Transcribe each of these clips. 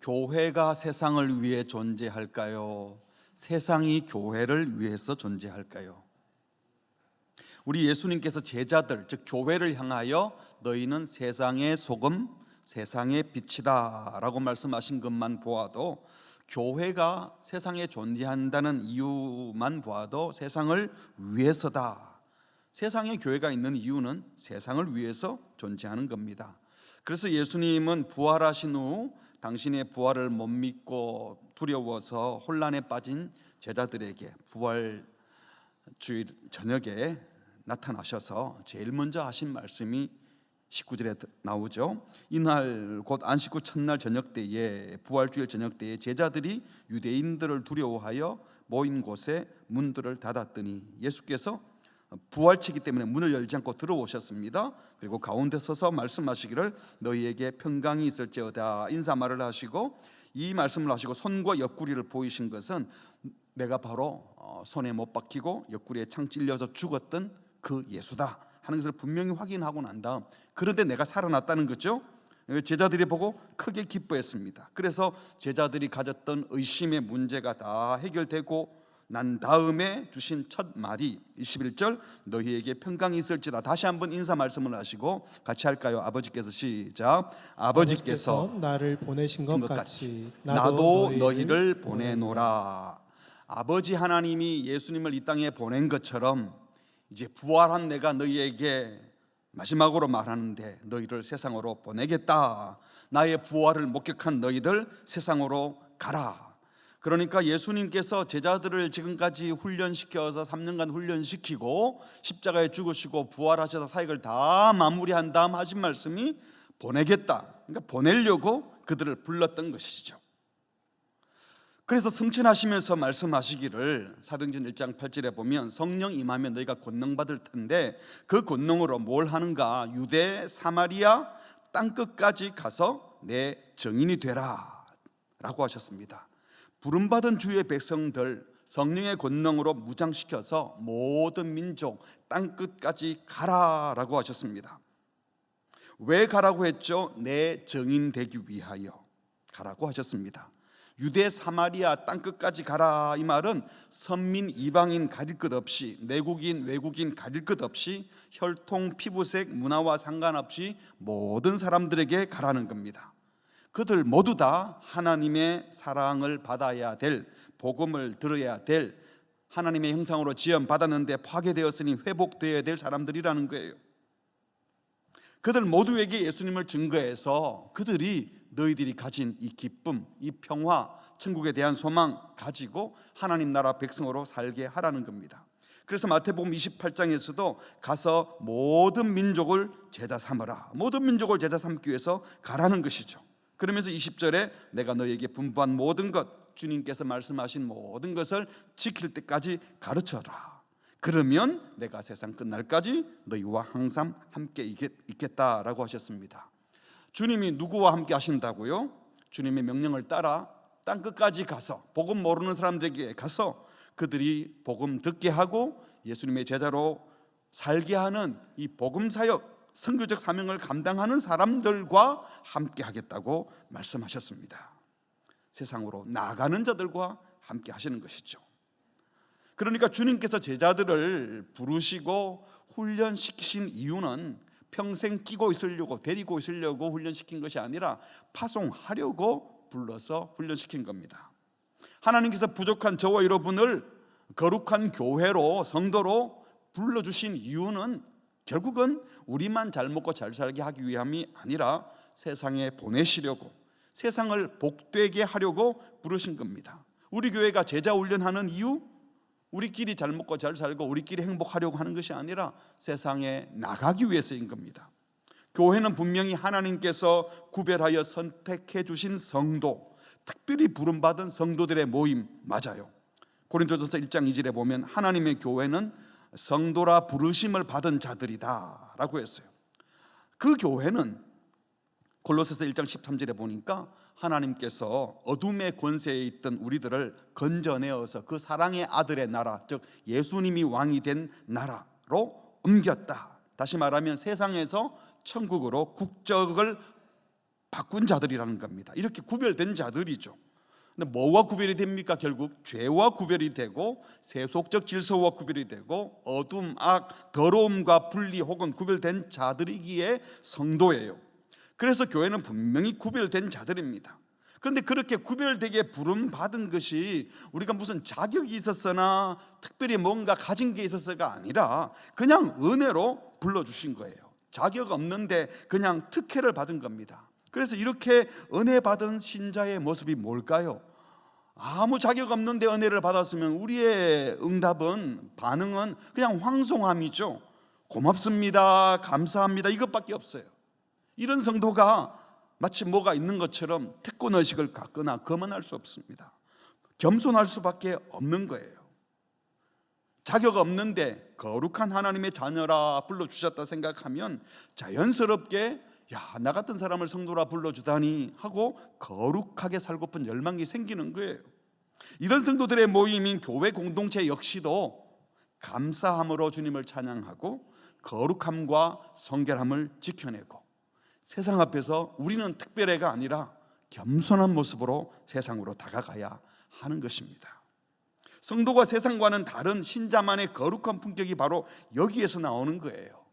교회가 세상을 위해 존재할까요? 세상이 교회를 위해서 존재할까요? 우리 예수님께서 제자들, 즉 교회를 향하여 너희는 세상의 소금, 세상의 빛이다 라고 말씀하신 것만 보아도, 교회가 세상에 존재한다는 이유만 보아도 세상을 위해서다. 세상에 교회가 있는 이유는 세상을 위해서 존재하는 겁니다. 그래서 예수님은 부활하신 후 당신의 부활을 못 믿고 두려워서 혼란에 빠진 제자들에게 부활주일 저녁에 나타나셔서 제일 먼저 하신 말씀이 19절에 나오죠. 이날 곧 안식 후 첫날 저녁 때에, 부활주일 저녁 때에 제자들이 유대인들을 두려워하여 모인 곳에 문들을 닫았더니 예수께서 부활체기 때문에 문을 열지 않고 들어오셨습니다. 그리고 가운데 서서 말씀하시기를 너희에게 평강이 있을지어다 인사말을 하시고, 이 말씀을 하시고 손과 옆구리를 보이신 것은 내가 바로 손에 못 박히고 옆구리에 창 찔려서 죽었던 그 예수다 하는 것을 분명히 확인하고 난 다음, 그런데 내가 살아났다는 거죠. 제자들이 보고 크게 기뻐했습니다. 그래서 제자들이 가졌던 의심의 문제가 다 해결되고 난 다음에 주신 첫 말이 21절 너희에게 평강이 있을지다. 다시 한번 인사 말씀을 하시고 같이 할까요? 아버지께서 시작. 아버지께서 나를 보내신 것 같이 나도 너희를 보내노라. 아버지 하나님이 예수님을 이 땅에 보낸 것처럼 이제 부활한 내가 너희에게 마지막으로 말하는데 너희를 세상으로 보내겠다. 나의 부활을 목격한 너희들 세상으로 가라. 그러니까 예수님께서 제자들을 지금까지 훈련시켜서 3년간 훈련시키고 십자가에 죽으시고 부활하셔서 사역을 다 마무리한 다음 하신 말씀이 보내겠다. 그러니까 보내려고 그들을 불렀던 것이죠. 그래서 성천하시면서 말씀하시기를 사도행전 1장 8절에 보면 성령 임하면 너희가 권능 받을 텐데 그 권능으로 뭘 하는가? 유대 사마리아 땅끝까지 가서 내 증인이 되라 라고 하셨습니다. 부름받은 주의 백성들 성령의 권능으로 무장시켜서 모든 민족 땅끝까지 가라라고 하셨습니다. 왜 가라고 했죠? 내 증인 되기 위하여 가라고 하셨습니다. 유대 사마리아 땅끝까지 가라, 이 말은 선민 이방인 가릴 것 없이, 내국인 외국인 가릴 것 없이, 혈통 피부색 문화와 상관없이 모든 사람들에게 가라는 겁니다. 그들 모두 다 하나님의 사랑을 받아야 될, 복음을 들어야 될, 하나님의 형상으로 지음받았는데 파괴되었으니 회복되어야 될 사람들이라는 거예요. 그들 모두에게 예수님을 증거해서 그들이 너희들이 가진 이 기쁨, 이 평화, 천국에 대한 소망 가지고 하나님 나라 백성으로 살게 하라는 겁니다. 그래서 마태복음 28장에서도 가서 모든 민족을 제자 삼으라, 모든 민족을 제자 삼기 위해서 가라는 것이죠. 그러면서 20절에 내가 너희에게 분부한 모든 것, 주님께서 말씀하신 모든 것을 지킬 때까지 가르쳐라. 그러면 내가 세상 끝날까지 너희와 항상 함께 있겠다라고 하셨습니다. 주님이 누구와 함께 하신다고요? 주님의 명령을 따라 땅끝까지 가서 복음 모르는 사람들에게 가서 그들이 복음 듣게 하고 예수님의 제자로 살게 하는 이 복음 사역, 선교적 사명을 감당하는 사람들과 함께 하겠다고 말씀하셨습니다. 세상으로 나가는 자들과 함께 하시는 것이죠. 그러니까 주님께서 제자들을 부르시고 훈련시키신 이유는 평생 끼고 있으려고, 데리고 있으려고 훈련시킨 것이 아니라 파송하려고 불러서 훈련시킨 겁니다. 하나님께서 부족한 저와 여러분을 거룩한 교회로, 성도로 불러주신 이유는 결국은 우리만 잘 먹고 잘 살게 하기 위함이 아니라 세상에 보내시려고, 세상을 복되게 하려고 부르신 겁니다. 우리 교회가 제자 훈련하는 이유, 우리끼리 잘 먹고 잘 살고 우리끼리 행복하려고 하는 것이 아니라 세상에 나가기 위해서인 겁니다. 교회는 분명히 하나님께서 구별하여 선택해 주신 성도, 특별히 부름받은 성도들의 모임 맞아요. 고린도전서 1장 2절에 보면 하나님의 교회는 성도라 부르심을 받은 자들이다 라고 했어요. 그 교회는 골로새서 1장 13절에 보니까 하나님께서 어둠의 권세에 있던 우리들을 건져내어서 그 사랑의 아들의 나라, 즉 예수님이 왕이 된 나라로 옮겼다. 다시 말하면 세상에서 천국으로 국적을 바꾼 자들이라는 겁니다. 이렇게 구별된 자들이죠. 근데 뭐와 구별이 됩니까? 결국 죄와 구별이 되고 세속적 질서와 구별이 되고 어둠, 악, 더러움과 분리 혹은 구별된 자들이기에 성도예요. 그래서 교회는 분명히 구별된 자들입니다. 그런데 그렇게 구별되게 부름받은 것이 우리가 무슨 자격이 있었거나 특별히 뭔가 가진 게 있었어가 아니라 그냥 은혜로 불러주신 거예요. 자격 없는데 그냥 특혜를 받은 겁니다. 그래서 이렇게 은혜 받은 신자의 모습이 뭘까요? 아무 자격 없는데 은혜를 받았으면 우리의 반응은 그냥 황송함이죠. 고맙습니다, 감사합니다, 이것밖에 없어요. 이런 성도가 마치 뭐가 있는 것처럼 특권의식을 갖거나 거만할 수 없습니다. 겸손할 수밖에 없는 거예요. 자격 없는데 거룩한 하나님의 자녀라 불러주셨다 생각하면 자연스럽게 나 같은 사람을 성도라 불러주다니 하고 거룩하게 살고픈 열망이 생기는 거예요. 이런 성도들의 모임인 교회 공동체 역시도 감사함으로 주님을 찬양하고 거룩함과 성결함을 지켜내고 세상 앞에서 우리는 특별해가 아니라 겸손한 모습으로 세상으로 다가가야 하는 것입니다. 성도가 세상과는 다른 신자만의 거룩한 품격이 바로 여기에서 나오는 거예요.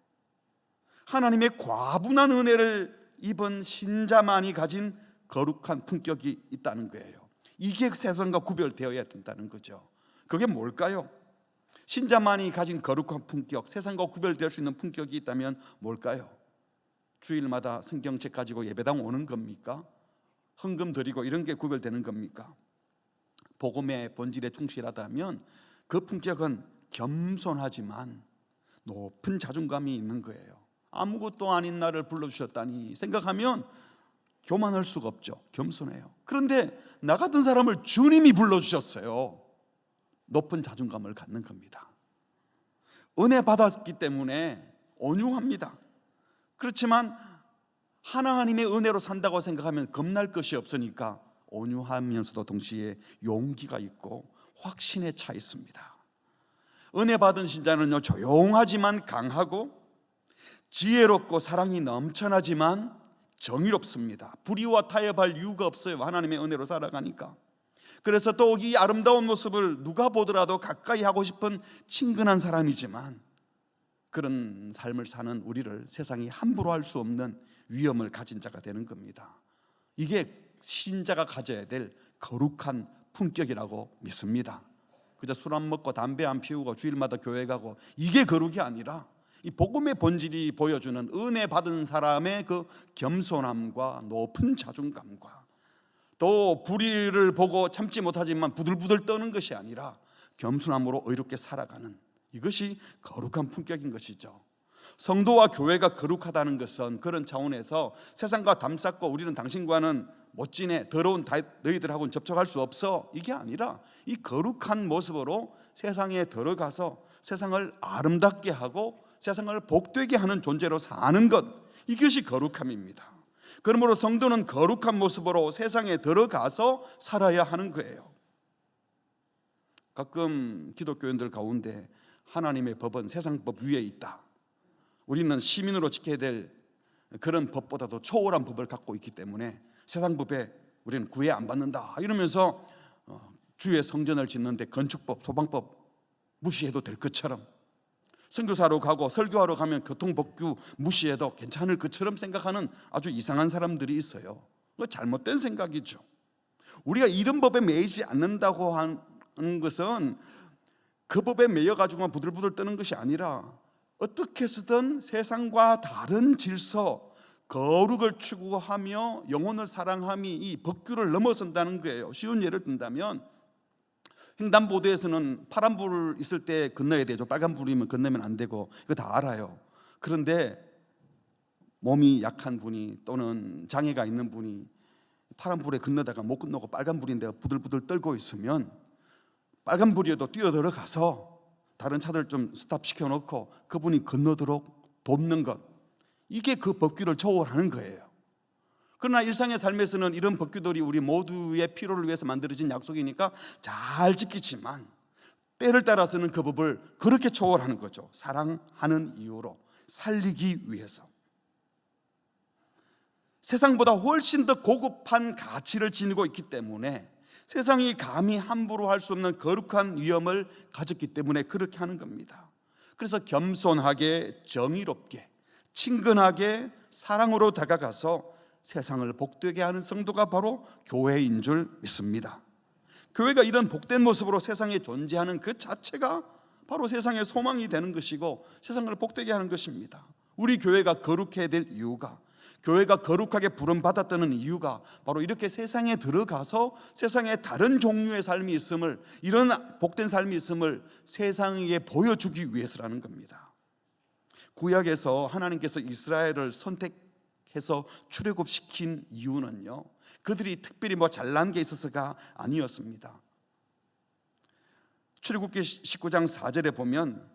하나님의 과분한 은혜를 입은 신자만이 가진 거룩한 품격이 있다는 거예요. 이게 세상과 구별되어야 된다는 거죠. 그게 뭘까요? 신자만이 가진 거룩한 품격, 세상과 구별될 수 있는 품격이 있다면 뭘까요? 주일마다 성경책 가지고 예배당 오는 겁니까? 헌금 드리고 이런 게 구별되는 겁니까? 복음의 본질에 충실하다면 그 품격은 겸손하지만 높은 자존감이 있는 거예요. 아무것도 아닌 나를 불러주셨다니 생각하면 교만할 수가 없죠. 겸손해요. 그런데 나 같은 사람을 주님이 불러주셨어요. 높은 자존감을 갖는 겁니다. 은혜 받았기 때문에 온유합니다. 그렇지만 하나님의 은혜로 산다고 생각하면 겁날 것이 없으니까 온유하면서도 동시에 용기가 있고 확신에 차 있습니다. 은혜 받은 신자는요, 조용하지만 강하고 지혜롭고 사랑이 넘쳐나지만 정의롭습니다. 불의와 타협할 이유가 없어요. 하나님의 은혜로 살아가니까. 그래서 더욱 이 아름다운 모습을 누가 보더라도 가까이 하고 싶은 친근한 사람이지만 그런 삶을 사는 우리를 세상이 함부로 할 수 없는 위엄을 가진 자가 되는 겁니다. 이게 신자가 가져야 될 거룩한 품격이라고 믿습니다. 그저 술 안 먹고 담배 안 피우고 주일마다 교회 가고 이게 거룩이 아니라 이 복음의 본질이 보여주는 은혜 받은 사람의 그 겸손함과 높은 자존감과 또 불의를 보고 참지 못하지만 부들부들 떠는 것이 아니라 겸손함으로 의롭게 살아가는 이것이 거룩한 품격인 것이죠. 성도와 교회가 거룩하다는 것은 그런 차원에서 세상과 담쌓고 우리는 당신과는 못 지내, 더러운 너희들하고는 접촉할 수 없어, 이게 아니라 이 거룩한 모습으로 세상에 들어가서 세상을 아름답게 하고 세상을 복되게 하는 존재로 사는 것, 이것이 거룩함입니다. 그러므로 성도는 거룩한 모습으로 세상에 들어가서 살아야 하는 거예요. 가끔 기독교인들 가운데 하나님의 법은 세상 법 위에 있다, 우리는 시민으로 지켜야 될 그런 법보다도 초월한 법을 갖고 있기 때문에 세상 법에 우리는 구애 안 받는다 이러면서 주의 성전을 짓는데 건축법, 소방법 무시해도 될 것처럼, 선교사로 가고 설교하러 가면 교통법규 무시해도 괜찮을 것처럼 생각하는 아주 이상한 사람들이 있어요. 그거 잘못된 생각이죠. 우리가 이런 법에 매이지 않는다고 하는 것은 그 법에 매여가지고만 부들부들 떠는 것이 아니라 어떻게 해서든 세상과 다른 질서, 거룩을 추구하며 영혼을 사랑함이 이 법규를 넘어선다는 거예요. 쉬운 예를 든다면 횡단보도에서는 파란불 있을 때 건너야 되죠. 빨간불이면 건너면 안 되고, 이거 다 알아요. 그런데 몸이 약한 분이 또는 장애가 있는 분이 파란불에 건너다가 못 건너고 빨간불인데 부들부들 떨고 있으면 빨간불이어도 뛰어들어가서 다른 차들 좀 스탑시켜 놓고 그분이 건너도록 돕는 것, 이게 그 법규를 초월하는 거예요. 그러나 일상의 삶에서는 이런 법규들이 우리 모두의 필요를 위해서 만들어진 약속이니까 잘 지키지만 때를 따라서는 그 법을 그렇게 초월하는 거죠. 사랑하는 이유로, 살리기 위해서. 세상보다 훨씬 더 고급한 가치를 지니고 있기 때문에 세상이 감히 함부로 할 수 없는 거룩한 위엄을 가졌기 때문에 그렇게 하는 겁니다. 그래서 겸손하게, 정의롭게, 친근하게, 사랑으로 다가가서 세상을 복되게 하는 성도가 바로 교회인 줄 믿습니다. 교회가 이런 복된 모습으로 세상에 존재하는 그 자체가 바로 세상의 소망이 되는 것이고 세상을 복되게 하는 것입니다. 우리 교회가 거룩해야 될 이유가, 교회가 거룩하게 부름받았다는 이유가 바로 이렇게 세상에 들어가서 세상에 다른 종류의 삶이 있음을, 이런 복된 삶이 있음을 세상에 보여주기 위해서라는 겁니다. 구약에서 하나님께서 이스라엘을 선택해서 출애굽시킨 이유는요, 그들이 특별히 잘난 게 있어서가 아니었습니다. 출애굽기 19장 4절에 보면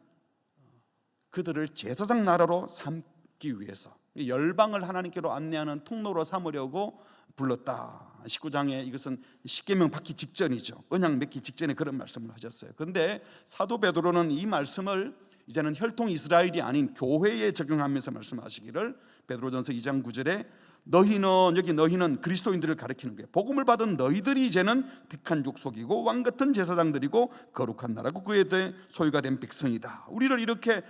그들을 제사장 나라로 삼기 위해서, 열방을 하나님께로 안내하는 통로로 삼으려고 불렀다. 19장에 이것은 십계명 받기 직전이죠. 언약 맺기 직전에 그런 말씀을 하셨어요. 그런데 사도 베드로는 이 말씀을 이제는 혈통 이스라엘이 아닌 교회에 적용하면서 말씀하시기를, 베드로전서 2장 9절에 너희는 그리스도인들을 가리키는 거예요. 복음을 받은 너희들이 이제는 택한 족속이고 왕같은 제사장들이고 거룩한 나라고 그에 대해 소유가 된 백성이다. 우리를 이렇게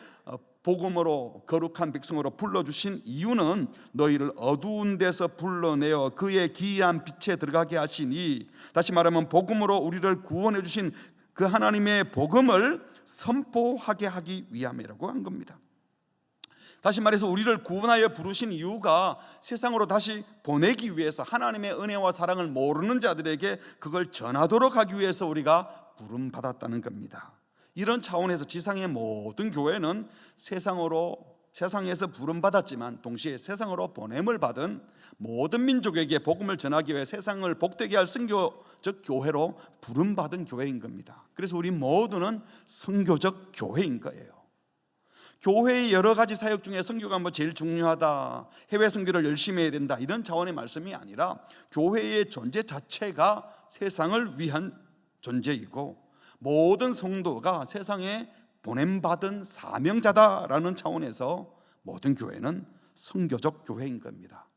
복음으로 거룩한 백성으로 불러주신 이유는 너희를 어두운 데서 불러내어 그의 기이한 빛에 들어가게 하시니, 다시 말하면 복음으로 우리를 구원해 주신 그 하나님의 복음을 선포하게 하기 위함이라고 한 겁니다. 다시 말해서 우리를 구원하여 부르신 이유가 세상으로 다시 보내기 위해서, 하나님의 은혜와 사랑을 모르는 자들에게 그걸 전하도록 하기 위해서 우리가 부름받았다는 겁니다. 이런 차원에서 지상의 모든 교회는 세상에서 부름받았지만 동시에 세상으로 보냄을 받은 모든 민족에게 복음을 전하기 위해 세상을 복되게 할 선교적 교회로 부름받은 교회인 겁니다. 그래서 우리 모두는 선교적 교회인 거예요. 교회의 여러 가지 사역 중에 선교가 제일 중요하다, 해외 선교를 열심히 해야 된다, 이런 차원의 말씀이 아니라 교회의 존재 자체가 세상을 위한 존재이고 모든 성도가 세상에 보냄받은 사명자다라는 차원에서 모든 교회는 선교적 교회인 겁니다.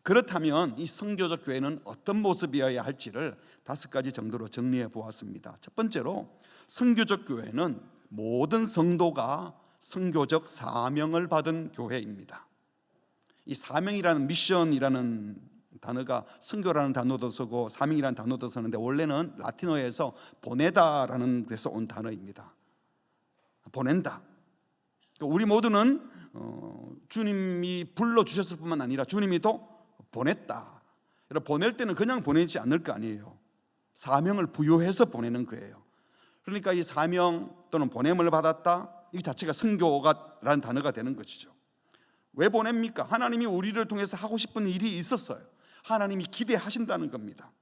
그렇다면 이 선교적 교회는 어떤 모습이어야 할지를 5가지 정도로 정리해 보았습니다. 첫 번째로, 선교적 교회는 모든 성도가 선교적 사명을 받은 교회입니다. 이 사명이라는, 미션이라는 단어가 선교라는 단어도 쓰고 사명이라는 단어도 쓰는데 원래는 라틴어에서 보내다라는 데서 온 단어입니다. 보낸다. 우리 모두는 주님이 불러주셨을 뿐만 아니라 주님이 또 보냈다. 보낼 때는 그냥 보내지 않을 거 아니에요. 사명을 부여해서 보내는 거예요. 그러니까 이 사명 또는 보냄을 받았다, 이 자체가 선교라는 단어가 되는 것이죠. 왜 보냅니까? 하나님이 우리를 통해서 하고 싶은 일이 있었어요. 하나님이 기대하신다는 겁니다.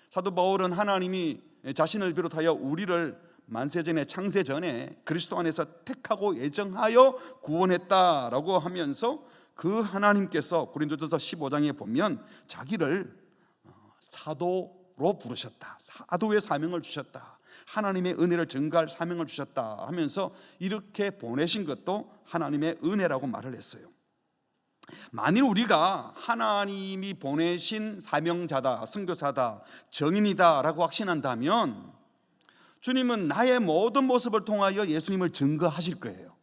사도 바울은 하나님이 자신을 비롯하여 우리를 만세전에, 창세전에 그리스도 안에서 택하고 예정하여 구원했다라고 하면서 그 하나님께서 고린도전서 15장에 보면 자기를 사도로 부르셨다, 사도의 사명을 주셨다, 하나님의 은혜를 증거할 사명을 주셨다 하면서 이렇게 보내신 것도 하나님의 은혜라고 말을 했어요. 만일 우리가 하나님이 보내신 사명자다, 선교사다, 정인이다 라고 확신한다면 주님은 나의 모든 모습을 통하여 예수님을 증거하실 거예요.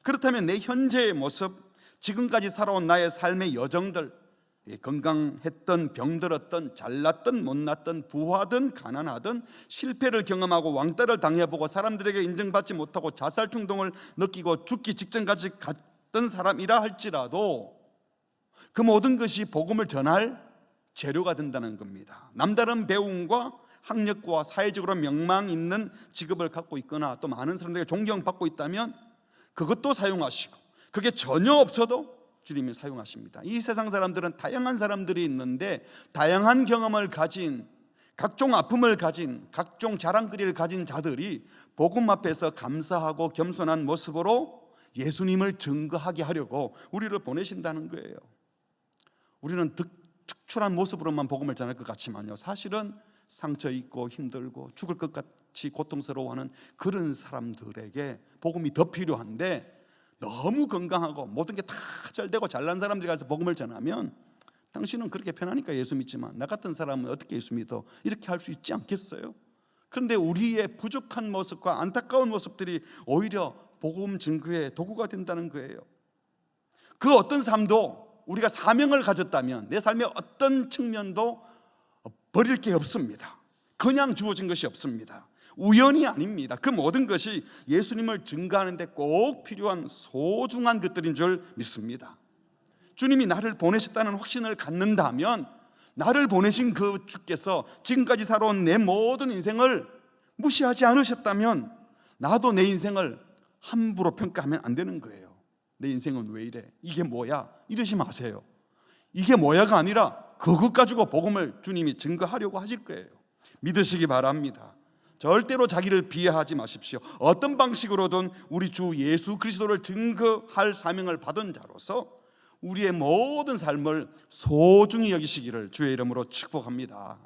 그렇다면 내 현재의 모습, 지금까지 살아온 나의 삶의 여정들, 건강했던 병들었던, 잘났던 못났던, 부하든 가난하든, 실패를 경험하고 왕따를 당해보고 사람들에게 인정받지 못하고 자살 충동을 느끼고 죽기 직전까지 갔던 사람이라 할지라도 그 모든 것이 복음을 전할 재료가 된다는 겁니다. 남다른 배움과 학력과 사회적으로 명망 있는 직업을 갖고 있거나 또 많은 사람들에게 존경받고 있다면 그것도 사용하시고, 그게 전혀 없어도 주님이 사용하십니다. 이 세상 사람들은 다양한 사람들이 있는데 다양한 경험을 가진, 각종 아픔을 가진, 각종 자랑거리를 가진 자들이 복음 앞에서 감사하고 겸손한 모습으로 예수님을 증거하게 하려고 우리를 보내신다는 거예요. 우리는 특출한 모습으로만 복음을 전할 것 같지만요, 사실은 상처 있고 힘들고 죽을 것 같이 고통스러워하는 그런 사람들에게 복음이 더 필요한데, 너무 건강하고 모든 게 다 잘 되고 잘난 사람들이 가서 복음을 전하면 당신은 그렇게 편하니까 예수 믿지만 나 같은 사람은 어떻게 예수 믿어? 이렇게 할 수 있지 않겠어요? 그런데 우리의 부족한 모습과 안타까운 모습들이 오히려 복음 증거의 도구가 된다는 거예요. 그 어떤 삶도 우리가 사명을 가졌다면 내 삶의 어떤 측면도 버릴 게 없습니다. 그냥 주어진 것이 없습니다. 우연이 아닙니다. 그 모든 것이 예수님을 증거하는 데 꼭 필요한 소중한 것들인 줄 믿습니다. 주님이 나를 보내셨다는 확신을 갖는다면 나를 보내신 그 주께서 지금까지 살아온 내 모든 인생을 무시하지 않으셨다면 나도 내 인생을 함부로 평가하면 안 되는 거예요. 내 인생은 왜 이래? 이게 뭐야? 이러지 마세요. 이게 뭐야가 아니라 그것 가지고 복음을 주님이 증거하려고 하실 거예요. 믿으시기 바랍니다. 절대로 자기를 비하하지 마십시오. 어떤 방식으로든 우리 주 예수 그리스도를 증거할 사명을 받은 자로서 우리의 모든 삶을 소중히 여기시기를 주의 이름으로 축복합니다.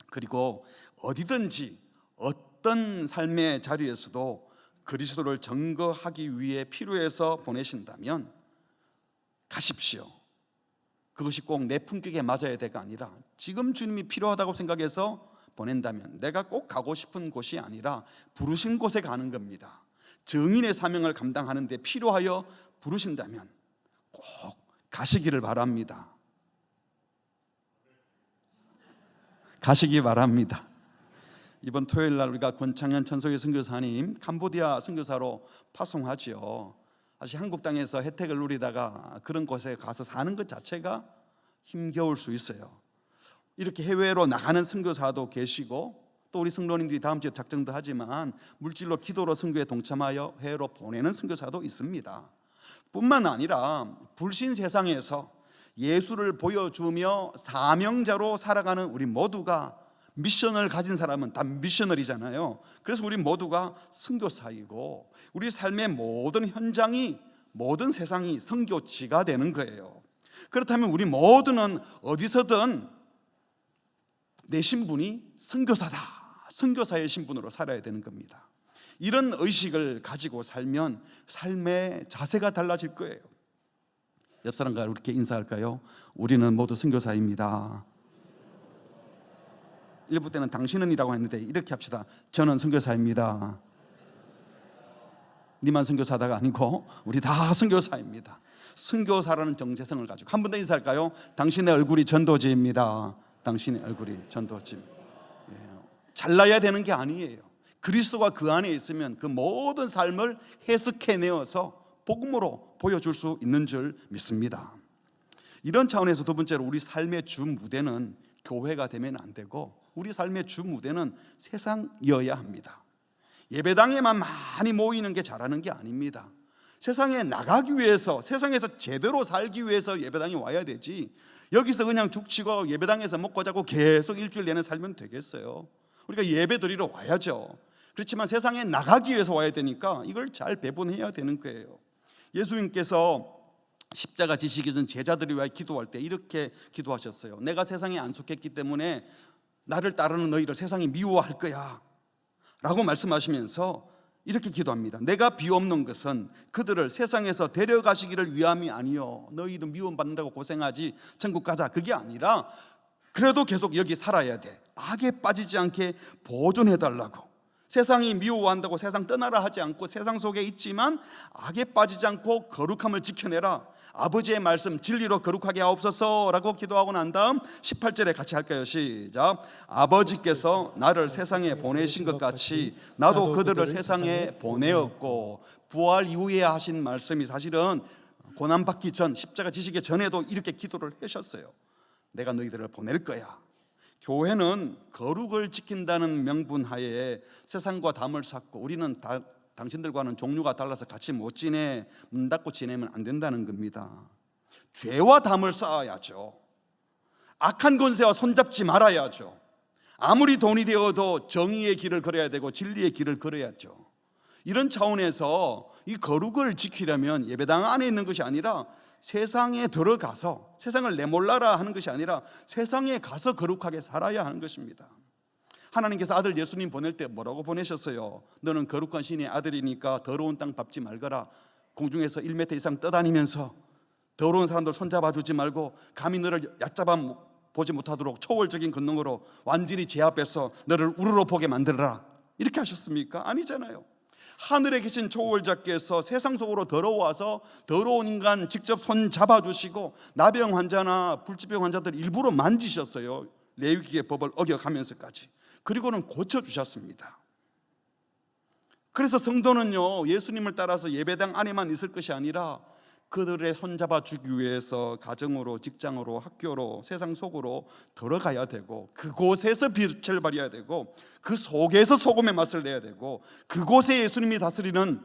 그리고 어디든지 어떤 삶의 자리에서도 그리스도를 증거하기 위해 필요해서 보내신다면 가십시오. 그것이 꼭 내 품격에 맞아야 될가 아니라 지금 주님이 필요하다고 생각해서 보낸다면 내가 꼭 가고 싶은 곳이 아니라 부르신 곳에 가는 겁니다. 증인의 사명을 감당하는 데 필요하여 부르신다면 꼭 가시기를 바랍니다. 가시기 바랍니다. 이번 토요일 날 우리가 권창현 천소희 선교사님 캄보디아 선교사로 파송하지요. 사실 한국 땅에서 혜택을 누리다가 그런 곳에 가서 사는 것 자체가 힘겨울 수 있어요. 이렇게 해외로 나가는 선교사도 계시고 또 우리 성도님들이 다음 주에 작정도 하지만 물질로 기도로 선교에 동참하여 해외로 보내는 선교사도 있습니다. 뿐만 아니라 불신 세상에서 예수를 보여주며 사명자로 살아가는 우리 모두가 미션을 가진 사람은 다 미셔널이잖아요. 그래서 우리 모두가 선교사이고 우리 삶의 모든 현장이 모든 세상이 선교지가 되는 거예요. 그렇다면 우리 모두는 어디서든 내 신분이 선교사다, 선교사의 신분으로 살아야 되는 겁니다. 이런 의식을 가지고 살면 삶의 자세가 달라질 거예요. 옆 사람과 이렇게 인사할까요? 우리는 모두 선교사입니다. 일부 때는 당신은이라고 했는데 이렇게 합시다. 저는 선교사입니다. 니만 선교사다가 아니고 우리 다 선교사입니다. 선교사라는 정체성을 가지고 한 번 더 인사할까요? 당신의 얼굴이 전도지입니다. 당신의 얼굴이 전도지. 잘나야 되는 게 아니에요. 그리스도가 그 안에 있으면 그 모든 삶을 해석해내어서 복음으로 보여줄 수 있는 줄 믿습니다. 이런 차원에서 두 번째로 우리 삶의 주 무대는 교회가 되면 안 되고 우리 삶의 주 무대는 세상이어야 합니다. 예배당에만 많이 모이는 게 잘하는 게 아닙니다. 세상에 나가기 위해서, 세상에서 제대로 살기 위해서 예배당에 와야 되지, 여기서 그냥 죽치고 예배당에서 먹고 자고 계속 일주일 내내 살면 되겠어요? 우리가 예배 드리러 와야죠. 그렇지만 세상에 나가기 위해서 와야 되니까 이걸 잘 배분해야 되는 거예요. 예수님께서 십자가 지시기 전 제자들이 위하여 기도할 때 이렇게 기도하셨어요. 내가 세상에 안 속했기 때문에 나를 따르는 너희를 세상이 미워할 거야 라고 말씀하시면서 이렇게 기도합니다. 내가 비옵는 것은 그들을 세상에서 데려가시기를 위함이 아니요 너희도 미움받는다고 고생하지 천국 가자 그게 아니라 그래도 계속 여기 살아야 돼. 악에 빠지지 않게 보존해달라고. 세상이 미워한다고 세상 떠나라 하지 않고 세상 속에 있지만 악에 빠지지 않고 거룩함을 지켜내라. 아버지의 말씀 진리로 거룩하게 하옵소서라고 기도하고 난 다음 18절에 같이 할까요? 시작. 아버지께서 나를 세상에 보내신 것 같이 나도 그들을 세상에 보내었고. 부활 이후에 하신 말씀이 사실은 고난받기 전 십자가 지시기 전에도 이렇게 기도를 하셨어요. 내가 너희들을 보낼 거야. 교회는 거룩을 지킨다는 명분 하에 세상과 담을 쌓고 우리는 당신들과는 종류가 달라서 같이 못 지내, 문 닫고 지내면 안 된다는 겁니다. 죄와 담을 쌓아야죠. 악한 권세와 손잡지 말아야죠. 아무리 돈이 되어도 정의의 길을 걸어야 되고 진리의 길을 걸어야죠. 이런 차원에서 이 거룩을 지키려면 예배당 안에 있는 것이 아니라 세상에 들어가서 세상을 내몰라라 하는 것이 아니라 세상에 가서 거룩하게 살아야 하는 것입니다. 하나님께서 아들 예수님 보낼 때 뭐라고 보내셨어요? 너는 거룩한 신의 아들이니까 더러운 땅 밟지 말거라. 공중에서 1m 이상 떠다니면서 더러운 사람들 손잡아 주지 말고 감히 너를 얕잡아 보지 못하도록 초월적인 권능으로 완전히 제 앞에서 너를 우러러 보게 만들어라, 이렇게 하셨습니까? 아니잖아요. 하늘에 계신 초월자께서 세상 속으로 들어와서 더러운 인간 직접 손 잡아주시고 나병 환자나 불치병 환자들 일부러 만지셨어요. 레위기의 법을 어겨가면서까지. 그리고는 고쳐주셨습니다. 그래서 성도는요, 예수님을 따라서 예배당 안에만 있을 것이 아니라 그들의 손잡아 주기 위해서 가정으로, 직장으로, 학교로, 세상 속으로 들어가야 되고, 그곳에서 빛을 발해야 되고, 그 속에서 소금의 맛을 내야 되고, 그곳에 예수님이 다스리는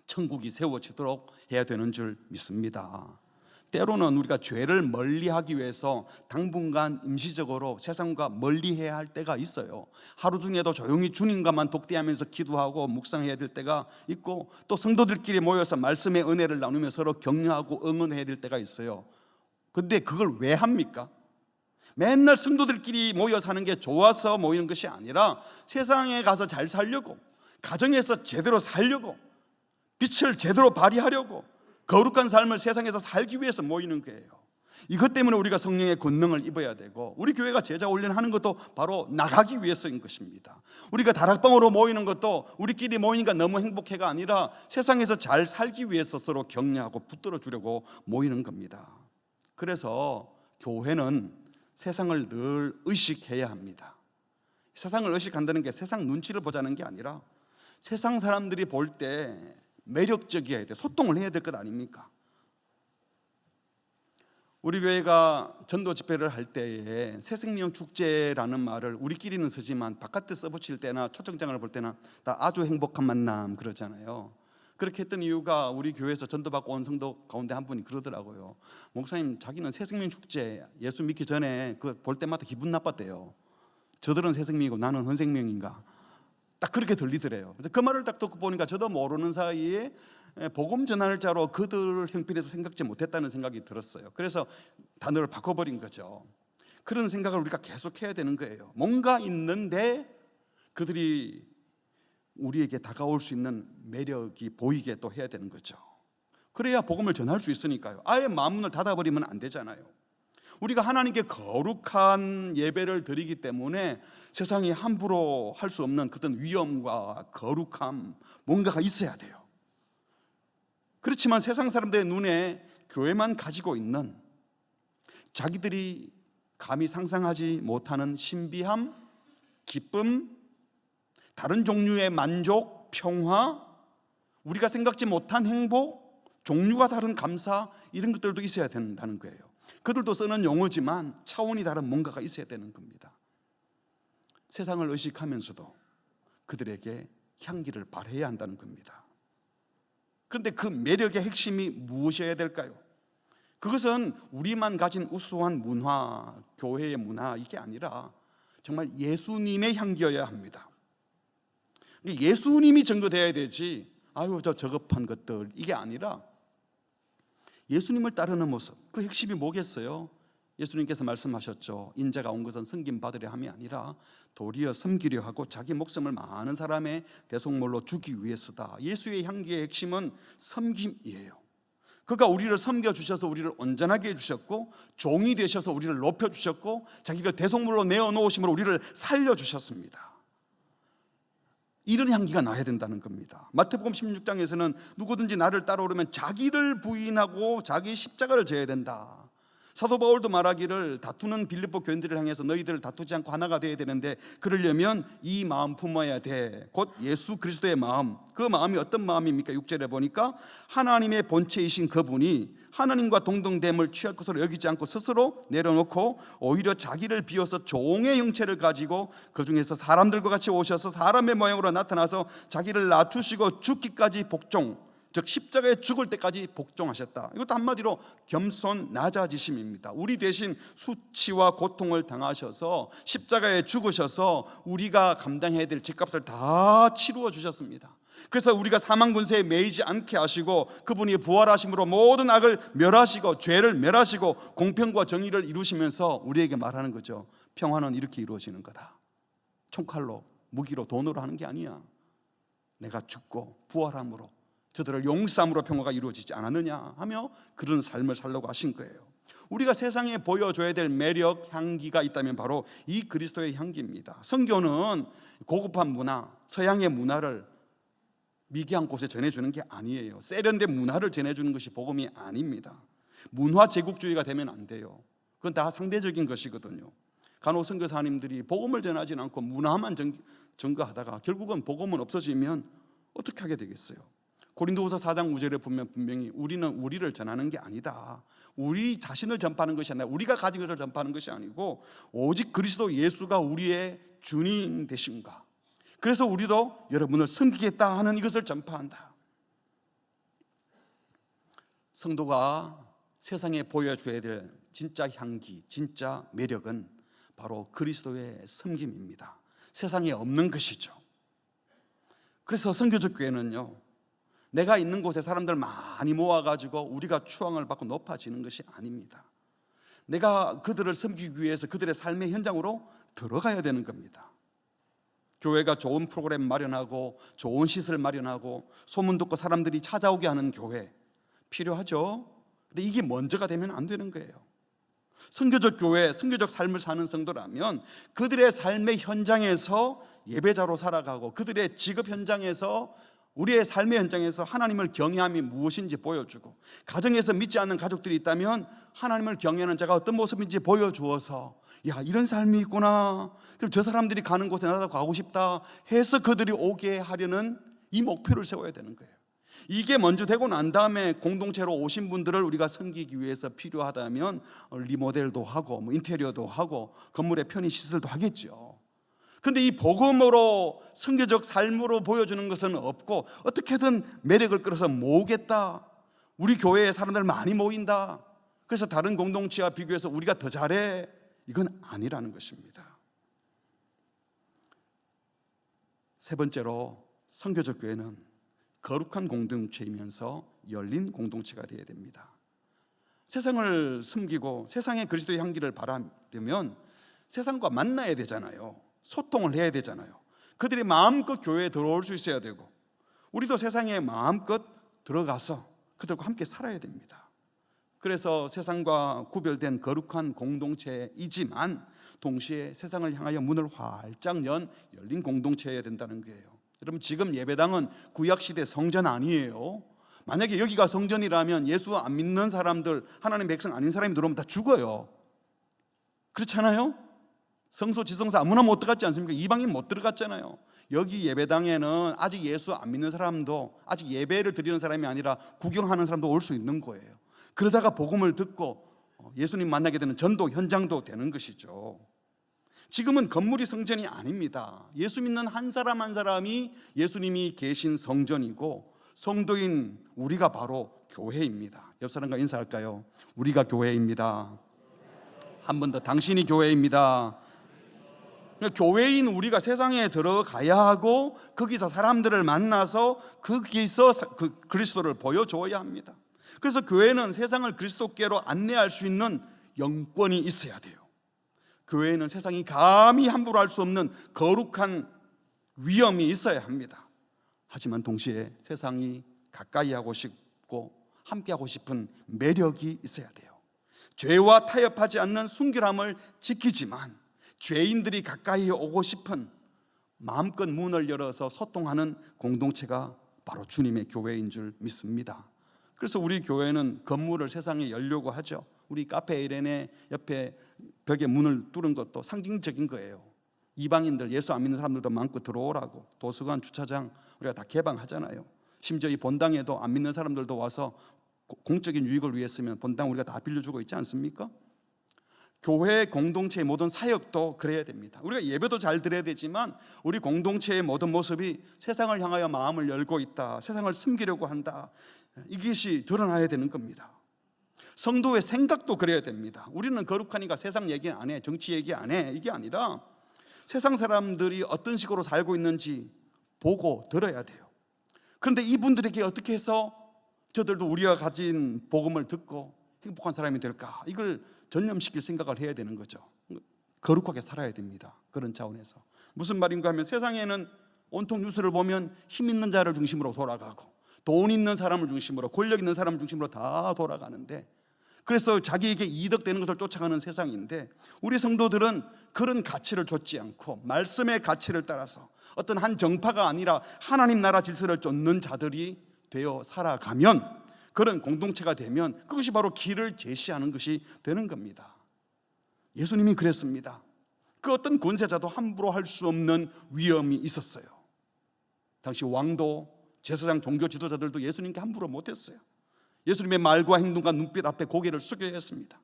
천국이 세워지도록 해야 되는 줄 믿습니다. 때로는 우리가 죄를 멀리하기 위해서 당분간 임시적으로 세상과 멀리해야 할 때가 있어요. 하루 중에도 조용히 주님과만 독대하면서 기도하고 묵상해야 될 때가 있고, 또 성도들끼리 모여서 말씀의 은혜를 나누며 서로 격려하고 응원해야 될 때가 있어요. 근데 그걸 왜 합니까? 맨날 성도들끼리 모여 사는 게 좋아서 모이는 것이 아니라 세상에 가서 잘 살려고, 가정에서 제대로 살려고, 빛을 제대로 발휘하려고, 거룩한 삶을 세상에서 살기 위해서 모이는 거예요. 이것 때문에 우리가 성령의 권능을 입어야 되고, 우리 교회가 제자 훈련하는 것도 바로 나가기 위해서인 것입니다. 우리가 다락방으로 모이는 것도 우리끼리 모이니까 너무 행복해가 아니라 세상에서 잘 살기 위해서 서로 격려하고 붙들어 주려고 모이는 겁니다. 그래서 교회는 세상을 늘 의식해야 합니다. 세상을 의식한다는 게 세상 눈치를 보자는 게 아니라 세상 사람들이 볼 때 매력적이어야 돼. 소통을 해야 될 것 아닙니까? 우리 교회가 전도 집회를 할 때에 새생명 축제라는 말을 우리끼리는 쓰지만 바깥에 써붙일 때나 초청장을 볼 때나 다 아주 행복한 만남 그러잖아요. 그렇게 했던 이유가 우리 교회에서 전도받고 온 성도 가운데 한 분이 그러더라고요. 목사님, 자기는 새생명 축제 예수 믿기 전에 그 볼 때마다 기분 나빴대요. 저들은 새생명이고 나는 헌생명인가, 딱 그렇게 들리더래요. 그래서 그 말을 딱 듣고 보니까 저도 모르는 사이에 복음 전할 자로 그들 형편에서 생각지 못했다는 생각이 들었어요. 그래서 단어를 바꿔버린 거죠. 그런 생각을 우리가 계속 해야 되는 거예요. 뭔가 있는데 그들이 우리에게 다가올 수 있는 매력이 보이게 또 해야 되는 거죠. 그래야 복음을 전할 수 있으니까요. 아예 마음문을 닫아버리면 안 되잖아요. 우리가 하나님께 거룩한 예배를 드리기 때문에 세상이 함부로 할 수 없는 그런 위엄과 거룩함, 뭔가가 있어야 돼요. 그렇지만 세상 사람들의 눈에 교회만 가지고 있는 자기들이 감히 상상하지 못하는 신비함, 기쁨, 다른 종류의 만족, 평화, 우리가 생각지 못한 행복, 종류가 다른 감사, 이런 것들도 있어야 된다는 거예요. 그들도 쓰는 용어지만 차원이 다른 뭔가가 있어야 되는 겁니다. 세상을 의식하면서도 그들에게 향기를 발해야 한다는 겁니다. 그런데 그 매력의 핵심이 무엇이어야 될까요? 그것은 우리만 가진 우수한 문화, 교회의 문화, 이게 아니라 정말 예수님의 향기여야 합니다. 예수님이 증거되어야 되지, 아유 저 저급한 것들, 이게 아니라 예수님을 따르는 모습, 그 핵심이 뭐겠어요? 예수님께서 말씀하셨죠. 인자가 온 것은 섬김 받으려 함이 아니라 도리어 섬기려 하고 자기 목숨을 많은 사람의 대속물로 주기 위해서다. 예수의 향기의 핵심은 섬김이에요. 그가 우리를 섬겨주셔서 우리를 온전하게 해주셨고, 종이 되셔서 우리를 높여주셨고, 자기를 대속물로 내어놓으심으로 우리를 살려주셨습니다. 이런 향기가 나야 된다는 겁니다. 마태복음 16장에서는 누구든지 나를 따라오려면 자기를 부인하고 자기 십자가를 져야 된다. 사도 바울도 말하기를 다투는 빌립보 교인들을 향해서 너희들 다투지 않고 하나가 되어야 되는데, 그러려면 이 마음 품어야 돼. 곧 예수 그리스도의 마음. 그 마음이 어떤 마음입니까? 6절에 보니까 하나님의 본체이신 그분이 하나님과 동등됨을 취할 것으로 여기지 않고 스스로 내려놓고 오히려 자기를 비워서 종의 형체를 가지고 그 중에서 사람들과 같이 오셔서 사람의 모양으로 나타나서 자기를 낮추시고 죽기까지 복종, 즉 십자가에 죽을 때까지 복종하셨다. 이것도 한마디로 겸손 낮아지심입니다. 우리 대신 수치와 고통을 당하셔서 십자가에 죽으셔서 우리가 감당해야 될 죄값을 다 치루어 주셨습니다. 그래서 우리가 사망 군세에 매이지 않게 하시고 그분이 부활하심으로 모든 악을 멸하시고 죄를 멸하시고 공평과 정의를 이루시면서 우리에게 말하는 거죠. 평화는 이렇게 이루어지는 거다. 총칼로, 무기로, 돈으로 하는 게 아니야. 내가 죽고 부활함으로 저들을 용서함으로 평화가 이루어지지 않았느냐 하며 그런 삶을 살려고 하신 거예요. 우리가 세상에 보여줘야 될 매력, 향기가 있다면 바로 이 그리스도의 향기입니다. 선교는 고급한 문화, 서양의 문화를 미개한 곳에 전해주는 게 아니에요. 세련된 문화를 전해주는 것이 복음이 아닙니다. 문화 제국주의가 되면 안 돼요. 그건 다 상대적인 것이거든요. 간혹 선교사님들이 복음을 전하지는 않고 문화만 전거하다가 결국은 복음은 없어지면 어떻게 하게 되겠어요? 고린도후서 4장 9절에 보면 분명히 우리는 우리를 전하는 게 아니다. 우리 자신을 전파하는 것이 아니라 우리가 가진 것을 전파하는 것이 아니고 오직 그리스도 예수가 우리의 주님 되신가. 그래서 우리도 여러분을 섬기겠다 하는 이것을 전파한다. 성도가 세상에 보여줘야 될 진짜 향기, 진짜 매력은 바로 그리스도의 섬김입니다. 세상에 없는 것이죠. 그래서 선교적 교회는요, 내가 있는 곳에 사람들 많이 모아가지고 우리가 추앙을 받고 높아지는 것이 아닙니다. 내가 그들을 섬기기 위해서 그들의 삶의 현장으로 들어가야 되는 겁니다. 교회가 좋은 프로그램 마련하고 좋은 시설 마련하고 소문 듣고 사람들이 찾아오게 하는 교회 필요하죠. 근데 이게 먼저가 되면 안 되는 거예요. 선교적 교회, 선교적 삶을 사는 성도라면 그들의 삶의 현장에서 예배자로 살아가고 그들의 직업 현장에서 우리의 삶의 현장에서 하나님을 경외함이 무엇인지 보여주고 가정에서 믿지 않는 가족들이 있다면 하나님을 경외하는 자가 어떤 모습인지 보여주어서 야, 이런 삶이 있구나. 그럼 저 사람들이 가는 곳에 나도 가고 싶다 해서 그들이 오게 하려는 이 목표를 세워야 되는 거예요. 이게 먼저 되고 난 다음에 공동체로 오신 분들을 우리가 섬기기 위해서 필요하다면 리모델도 하고 인테리어도 하고 건물의 편의 시설도 하겠죠. 근데 이 복음으로 선교적 삶으로 보여주는 것은 없고 어떻게든 매력을 끌어서 모으겠다. 우리 교회에 사람들 많이 모인다. 그래서 다른 공동체와 비교해서 우리가 더 잘해. 이건 아니라는 것입니다. 세 번째로 선교적 교회는 거룩한 공동체이면서 열린 공동체가 되어야 됩니다. 세상을 섬기고 세상의 그리스도의 향기를 바라려면 세상과 만나야 되잖아요. 소통을 해야 되잖아요. 그들이 마음껏 교회에 들어올 수 있어야 되고 우리도 세상에 마음껏 들어가서 그들과 함께 살아야 됩니다. 그래서 세상과 구별된 거룩한 공동체이지만 동시에 세상을 향하여 문을 활짝 연 열린 공동체여야 된다는 거예요. 여러분, 지금 예배당은 구약시대 성전 아니에요. 만약에 여기가 성전이라면 예수 안 믿는 사람들, 하나님의 백성 아닌 사람이 들어오면 다 죽어요. 그렇잖아요? 성소 지성소 아무나 못 들어갔지 않습니까? 이방인 못 들어갔잖아요. 여기 예배당에는 아직 예수 안 믿는 사람도, 아직 예배를 드리는 사람이 아니라 구경하는 사람도 올 수 있는 거예요. 그러다가 복음을 듣고 예수님 만나게 되는 전도 현장도 되는 것이죠. 지금은 건물이 성전이 아닙니다. 예수 믿는 한 사람 한 사람이 예수님이 계신 성전이고 성도인 우리가 바로 교회입니다. 옆 사람과 인사할까요? 우리가 교회입니다. 한 번 더, 당신이 교회입니다. 교회인 우리가 세상에 들어가야 하고 거기서 사람들을 만나서 거기서 그리스도를 보여줘야 합니다. 그래서 교회는 세상을 그리스도께로 안내할 수 있는 영권이 있어야 돼요. 교회는 세상이 감히 함부로 할 수 없는 거룩한 위엄이 있어야 합니다. 하지만 동시에 세상이 가까이 하고 싶고 함께 하고 싶은 매력이 있어야 돼요. 죄와 타협하지 않는 순결함을 지키지만 죄인들이 가까이 오고 싶은 마음껏 문을 열어서 소통하는 공동체가 바로 주님의 교회인 줄 믿습니다. 그래서 우리 교회는 건물을 세상에 열려고 하죠. 우리 카페 에렌의 옆에 벽에 문을 뚫은 것도 상징적인 거예요. 이방인들, 예수 안 믿는 사람들도 많고 들어오라고. 도서관, 주차장 우리가 다 개방하잖아요. 심지어 이 본당에도 안 믿는 사람들도 와서 공적인 유익을 위해서면 본당 우리가 다 빌려주고 있지 않습니까? 교회 공동체의 모든 사역도 그래야 됩니다. 우리가 예배도 잘 드려야 되지만 우리 공동체의 모든 모습이 세상을 향하여 마음을 열고 있다, 세상을 섬기려고 한다, 이것이 드러나야 되는 겁니다. 성도의 생각도 그래야 됩니다. 우리는 거룩하니까 세상 얘기 안 해, 정치 얘기 안 해, 이게 아니라 세상 사람들이 어떤 식으로 살고 있는지 보고 들어야 돼요. 그런데 이분들에게 어떻게 해서 저들도 우리가 가진 복음을 듣고 행복한 사람이 될까, 이걸 전념시킬 생각을 해야 되는 거죠. 거룩하게 살아야 됩니다. 그런 차원에서 무슨 말인가 하면 세상에는 온통 뉴스를 보면 힘 있는 자를 중심으로 돌아가고 돈 있는 사람을 중심으로, 권력 있는 사람을 중심으로 다 돌아가는데, 그래서 자기에게 이득되는 것을 쫓아가는 세상인데, 우리 성도들은 그런 가치를 좇지 않고 말씀의 가치를 따라서 어떤 한 정파가 아니라 하나님 나라 질서를 쫓는 자들이 되어 살아가면, 그런 공동체가 되면 그것이 바로 길을 제시하는 것이 되는 겁니다. 예수님이 그랬습니다. 그 어떤 권세자도 함부로 할 수 없는 위엄이 있었어요. 당시 왕도, 제사장, 종교 지도자들도 예수님께 함부로 못했어요. 예수님의 말과 행동과 눈빛 앞에 고개를 숙여야 했습니다.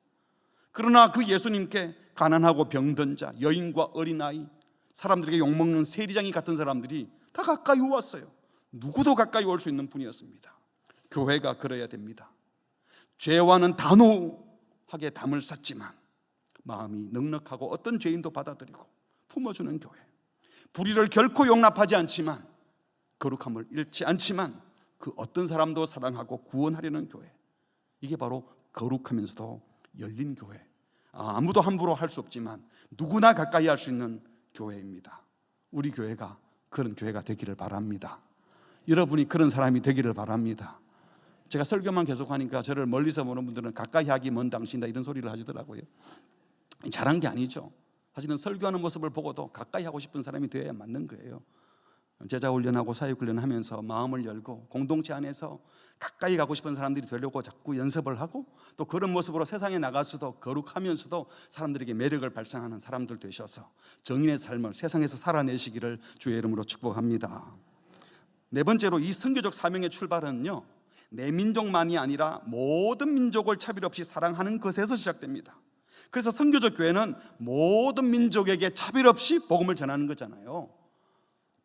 그러나 그 예수님께 가난하고 병든 자, 여인과 어린아이, 사람들에게 욕먹는 세리장이 같은 사람들이 다 가까이 왔어요. 누구도 가까이 올 수 있는 분이었습니다. 교회가 그래야 됩니다. 죄와는 단호하게 담을 쌌지만 마음이 넉넉하고 어떤 죄인도 받아들이고 품어주는 교회, 불의를 결코 용납하지 않지만, 거룩함을 잃지 않지만 그 어떤 사람도 사랑하고 구원하려는 교회, 이게 바로 거룩하면서도 열린 교회, 아무도 함부로 할 수 없지만 누구나 가까이 할 수 있는 교회입니다. 우리 교회가 그런 교회가 되기를 바랍니다. 여러분이 그런 사람이 되기를 바랍니다. 제가 설교만 계속하니까 저를 멀리서 보는 분들은 가까이 하기 먼 당신이다 이런 소리를 하시더라고요. 잘한 게 아니죠. 사실은 설교하는 모습을 보고도 가까이 하고 싶은 사람이 되어야 맞는 거예요. 제자 훈련하고 사역 훈련하면서 마음을 열고 공동체 안에서 가까이 가고 싶은 사람들이 되려고 자꾸 연습을 하고, 또 그런 모습으로 세상에 나가서도 거룩하면서도 사람들에게 매력을 발산하는 사람들 되셔서 정인의 삶을 세상에서 살아내시기를 주의 이름으로 축복합니다. 네 번째로, 이 선교적 사명의 출발은요, 내 민족만이 아니라 모든 민족을 차별 없이 사랑하는 것에서 시작됩니다. 그래서 선교적 교회는 모든 민족에게 차별 없이 복음을 전하는 거잖아요.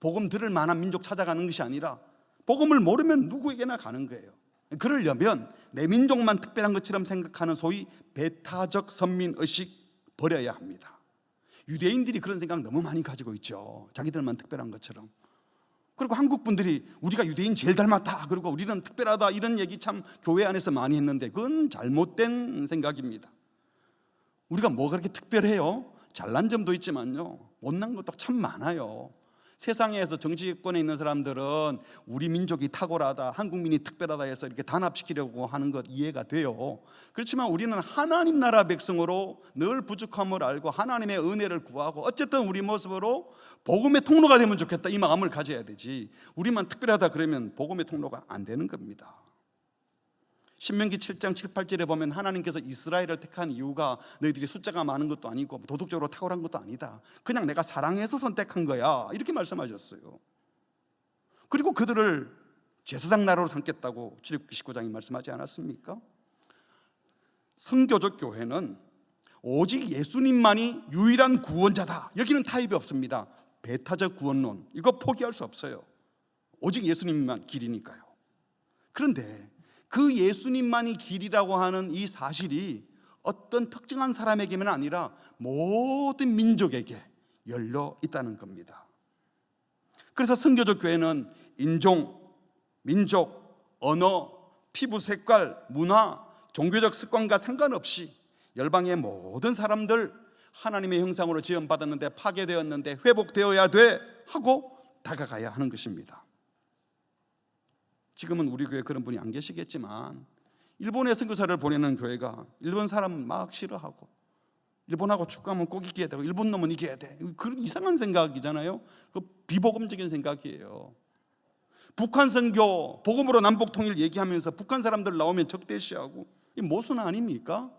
복음 들을 만한 민족 찾아가는 것이 아니라 복음을 모르면 누구에게나 가는 거예요. 그러려면 내 민족만 특별한 것처럼 생각하는 소위 배타적 선민의식 버려야 합니다. 유대인들이 그런 생각 너무 많이 가지고 있죠. 자기들만 특별한 것처럼. 그리고 한국 분들이 우리가 유대인 제일 닮았다, 그리고 우리는 특별하다, 이런 얘기 참 교회 안에서 많이 했는데 그건 잘못된 생각입니다. 우리가 뭐가 그렇게 특별해요? 잘난 점도 있지만요, 못난 것도 참 많아요. 세상에서 정치권에 있는 사람들은 우리 민족이 탁월하다, 한국민이 특별하다 해서 이렇게 단합시키려고 하는 것 이해가 돼요. 그렇지만 우리는 하나님 나라 백성으로 늘 부족함을 알고 하나님의 은혜를 구하고 어쨌든 우리 모습으로 복음의 통로가 되면 좋겠다, 이 마음을 가져야 되지, 우리만 특별하다 그러면 복음의 통로가 안 되는 겁니다. 신명기 7장 7, 8절에 보면 하나님께서 이스라엘을 택한 이유가 너희들이 숫자가 많은 것도 아니고 도덕적으로 탁월한 것도 아니다, 그냥 내가 사랑해서 선택한 거야, 이렇게 말씀하셨어요. 그리고 그들을 제사장 나라로 삼겠다고 출애굽기 19장이 말씀하지 않았습니까? 선교적 교회는 오직 예수님만이 유일한 구원자다, 여기는 타협이 없습니다. 배타적 구원론, 이거 포기할 수 없어요. 오직 예수님만 길이니까요. 그런데 그 예수님만이 길이라고 하는 이 사실이 어떤 특정한 사람에게만 아니라 모든 민족에게 열려 있다는 겁니다. 그래서 선교적 교회는 인종, 민족, 언어, 피부 색깔, 문화, 종교적 습관과 상관없이 열방의 모든 사람들, 하나님의 형상으로 지음받았는데 파괴되었는데 회복되어야 돼 하고 다가가야 하는 것입니다. 지금은 우리 교회에 그런 분이 안 계시겠지만, 일본에 선교사를 보내는 교회가 일본 사람 막 싫어하고, 일본하고 축구하면 꼭 이겨야 되고 일본 놈은 이겨야 돼, 그런 이상한 생각이잖아요. 그 비복음적인 생각이에요. 북한 선교, 복음으로 남북 통일 얘기하면서 북한 사람들 나오면 적대시하고, 이 모순 아닙니까?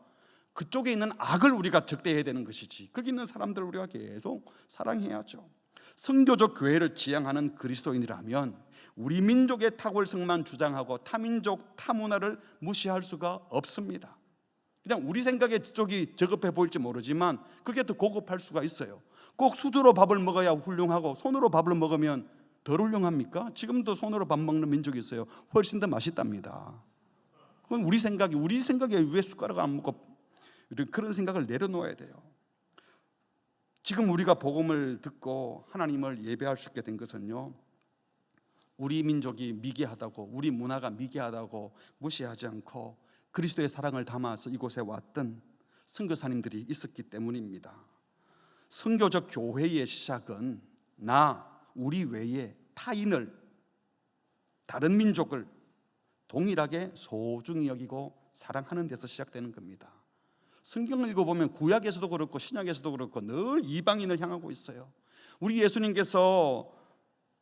그쪽에 있는 악을 우리가 적대해야 되는 것이지, 거기 있는 사람들을 우리가 계속 사랑해야죠. 선교적 교회를 지향하는 그리스도인이라면 우리 민족의 탁월성만 주장하고 타민족, 타문화를 무시할 수가 없습니다. 그냥 우리 생각에 저쪽이 저급해 보일지 모르지만 그게 더 고급할 수가 있어요. 꼭 수저로 밥을 먹어야 훌륭하고 손으로 밥을 먹으면 덜 훌륭합니까? 지금도 손으로 밥 먹는 민족이 있어요. 훨씬 더 맛있답니다. 그건 우리 생각에 왜 숟가락을 안 먹고, 그런 생각을 내려놓아야 돼요. 지금 우리가 복음을 듣고 하나님을 예배할 수 있게 된 것은요, 우리 민족이 미개하다고, 우리 문화가 미개하다고 무시하지 않고 그리스도의 사랑을 담아서 이곳에 왔던 선교사님들이 있었기 때문입니다. 선교적 교회의 시작은 우리 외에 타인을, 다른 민족을 동일하게 소중히 여기고 사랑하는 데서 시작되는 겁니다. 성경을 읽어보면 구약에서도 그렇고 신약에서도 그렇고 늘 이방인을 향하고 있어요. 우리 예수님께서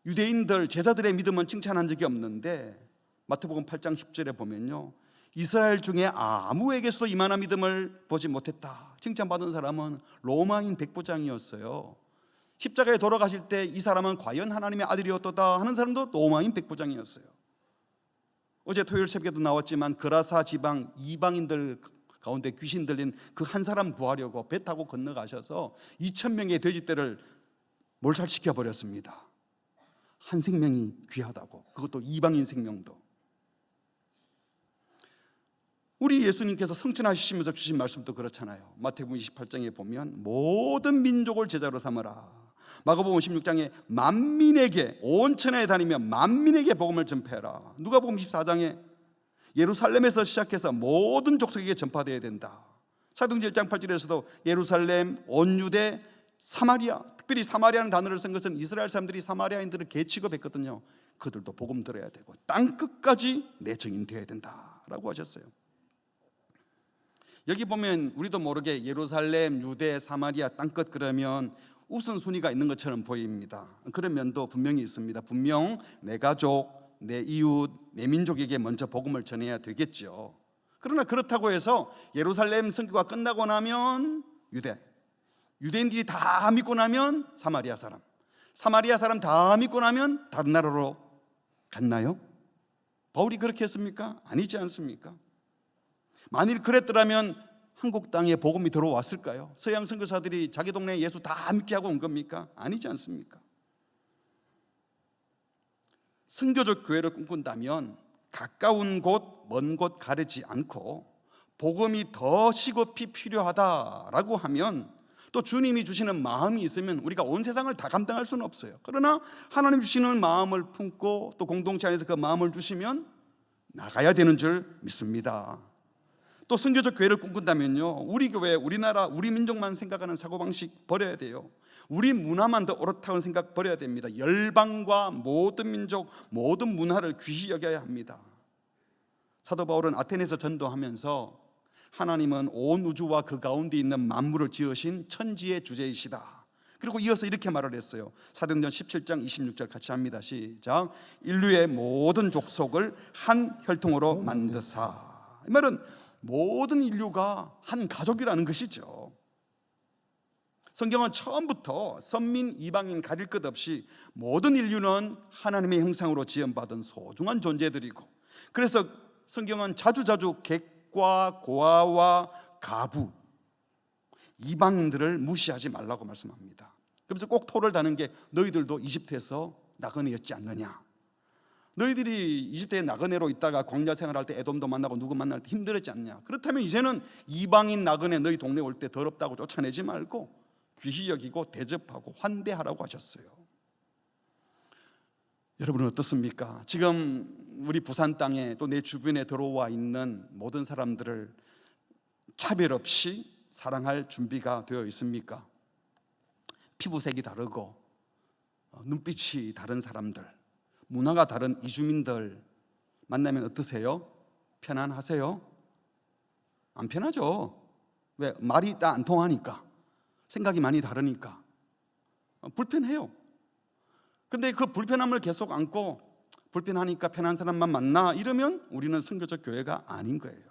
유대인들 제자들의 믿음은 칭찬한 적이 없는데 마태복음 8장 10절에 보면요, 이스라엘 중에 아무에게서도 이만한 믿음을 보지 못했다 칭찬받은 사람은 로마인 백부장이었어요. 십자가에 돌아가실 때 이 사람은 과연 하나님의 아들이었도다 하는 사람도 로마인 백부장이었어요. 어제 토요일 새벽에도 나왔지만 그라사 지방 이방인들 가운데 귀신 들린 그 한 사람 구하려고 배 타고 건너가셔서 2,000명의 돼지떼를 몰살시켜 버렸습니다. 한 생명이 귀하다고, 그것도 이방인 생명도. 우리 예수님께서 성천하시면서 주신 말씀도 그렇잖아요. 마태복음 28장에 보면 모든 민족을 제자로 삼으라. 마가복음 16장에 만민에게 온 천하에 다니며 만민에게 복음을 전폐하라. 누가복음 24장에 예루살렘에서 시작해서 모든 족속에게 전파되어야 된다. 사도행전 1장 8절에서도 예루살렘, 온 유대, 사마리아, 특별히 사마리아라는 단어를 쓴 것은 이스라엘 사람들이 사마리아인들을 개취급했거든요. 그들도 복음 들어야 되고 땅 끝까지 내 증인 되어야 된다라고 하셨어요. 여기 보면 우리도 모르게 예루살렘, 유대, 사마리아, 땅끝 그러면 우선순위가 있는 것처럼 보입니다. 그런 면도 분명히 있습니다. 분명 내 가족, 내 이웃, 내 민족에게 먼저 복음을 전해야 되겠죠. 그러나 그렇다고 해서 예루살렘 선교가 끝나고 나면 유대인들이 다 믿고 나면 사마리아 사람 다 믿고 나면 다른 나라로 갔나요? 바울이 그렇게 했습니까? 아니지 않습니까? 만일 그랬더라면 한국 땅에 복음이 들어왔을까요? 서양 선교사들이 자기 동네에 예수 다 믿게 하고 온 겁니까? 아니지 않습니까? 선교적 교회를 꿈꾼다면 가까운 곳, 먼 곳 가리지 않고 복음이 더 시급히 필요하다라고 하면 또 주님이 주시는 마음이 있으면 우리가 온 세상을 다 감당할 수는 없어요. 그러나 하나님 주시는 마음을 품고 또 공동체 안에서 그 마음을 주시면 나가야 되는 줄 믿습니다. 또 선교적 교회를 꿈꾼다면요, 우리 교회, 우리나라, 우리 민족만 생각하는 사고방식 버려야 돼요. 우리 문화만 더 옳다는 생각 버려야 됩니다. 열방과 모든 민족, 모든 문화를 귀히 여겨야 합니다. 사도 바울은 아테네에서 전도하면서 하나님은 온 우주와 그 가운데 있는 만물을 지으신 천지의 주제이시다. 그리고 이어서 이렇게 말을 했어요. 사도행전 17장 26절 같이 합니다. 시작. 인류의 모든 족속을 한 혈통으로 만드사. 이 말은 모든 인류가 한 가족이라는 것이죠. 성경은 처음부터 선민, 이방인 가릴 것 없이 모든 인류는 하나님의 형상으로 지음받은 소중한 존재들이고, 그래서 성경은 자주자주 객과 고아와 가부, 이방인들을 무시하지 말라고 말씀합니다. 그래서 꼭 토를 다는 게 너희들도 이집트에서 나그네였지 않느냐, 너희들이 이집트에 나그네로 있다가 광야 생활할 때 에돔도 만나고 누구 만날 때 힘들었지 않냐. 그렇다면 이제는 이방인 나그네 너희 동네 올 때 더럽다고 쫓아내지 말고 귀히 여기고 대접하고 환대하라고 하셨어요. 여러분은 어떻습니까? 지금 우리 부산 땅에 또 내 주변에 들어와 있는 모든 사람들을 차별 없이 사랑할 준비가 되어 있습니까? 피부색이 다르고 눈빛이 다른 사람들, 문화가 다른 이주민들 만나면 어떠세요? 편안하세요? 안 편하죠. 왜? 말이 다 안 통하니까, 생각이 많이 다르니까 불편해요. 근데 그 불편함을 계속 안고 불편하니까 편한 사람만 만나 이러면 우리는 선교적 교회가 아닌 거예요.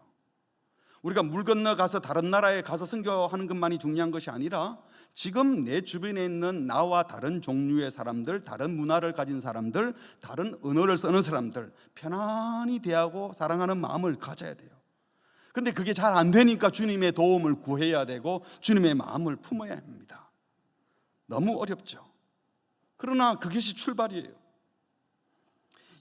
우리가 물 건너가서 다른 나라에 가서 선교하는 것만이 중요한 것이 아니라 지금 내 주변에 있는 나와 다른 종류의 사람들, 다른 문화를 가진 사람들, 다른 언어를 쓰는 사람들 편안히 대하고 사랑하는 마음을 가져야 돼요. 근데 그게 잘 안 되니까 주님의 도움을 구해야 되고 주님의 마음을 품어야 합니다. 너무 어렵죠. 그러나 그것이 출발이에요.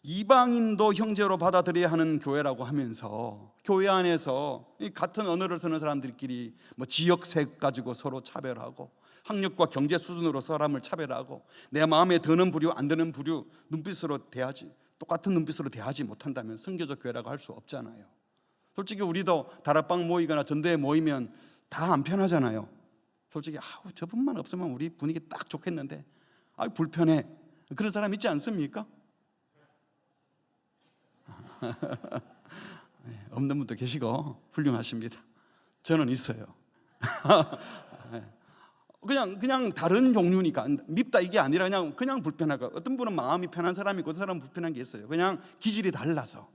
이방인도 형제로 받아들여야 하는 교회라고 하면서 교회 안에서 같은 언어를 쓰는 사람들끼리 지역색 가지고 서로 차별하고 학력과 경제 수준으로 사람을 차별하고 내 마음에 드는 부류 안 드는 부류 눈빛으로 대하지, 똑같은 눈빛으로 대하지 못한다면 선교적 교회라고 할 수 없잖아요. 솔직히 우리도 다락방 모이거나 전도회 모이면 다 안 편하잖아요. 솔직히 저분만 없으면 우리 분위기 딱 좋겠는데 불편해, 그런 사람 있지 않습니까? 없는 분도 계시고 훌륭하십니다. 저는 있어요. 그냥 다른 종류니까 밉다 이게 아니라 그냥 불편하고, 어떤 분은 마음이 편한 사람이 있고 어떤 사람은 불편한 게 있어요. 그냥 기질이 달라서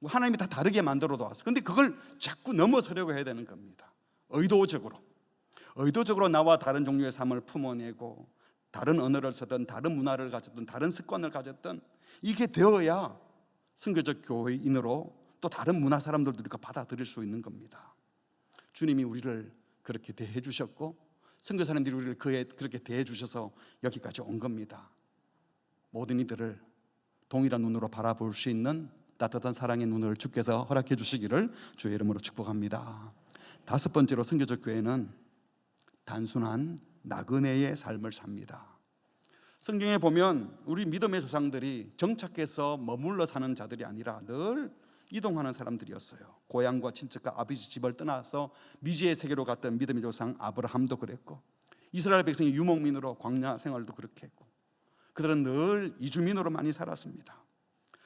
하나님이 다 다르게 만들어 놨어. 근데 그걸 자꾸 넘어서려고 해야 되는 겁니다. 의도적으로 나와 다른 종류의 삶을 품어내고 다른 언어를 쓰든 다른 문화를 가졌든 다른 습관을 가졌든 이게 되어야 선교적 교회인으로 또 다른 문화 사람들도 우리가 받아들일 수 있는 겁니다. 주님이 우리를 그렇게 대해 주셨고 선교사님들이 우리를 그렇게 대해 주셔서 여기까지 온 겁니다. 모든 이들을 동일한 눈으로 바라볼 수 있는 따뜻한 사랑의 눈을 주께서 허락해 주시기를 주의 이름으로 축복합니다. 다섯 번째로, 선교적 교회는 단순한 나그네의 삶을 삽니다. 성경에 보면 우리 믿음의 조상들이 정착해서 머물러 사는 자들이 아니라 늘 이동하는 사람들이었어요. 고향과 친척과 아버지 집을 떠나서 미지의 세계로 갔던 믿음의 조상 아브라함도 그랬고, 이스라엘 백성이 유목민으로 광야 생활도 그렇게 했고, 그들은 늘 이주민으로 많이 살았습니다.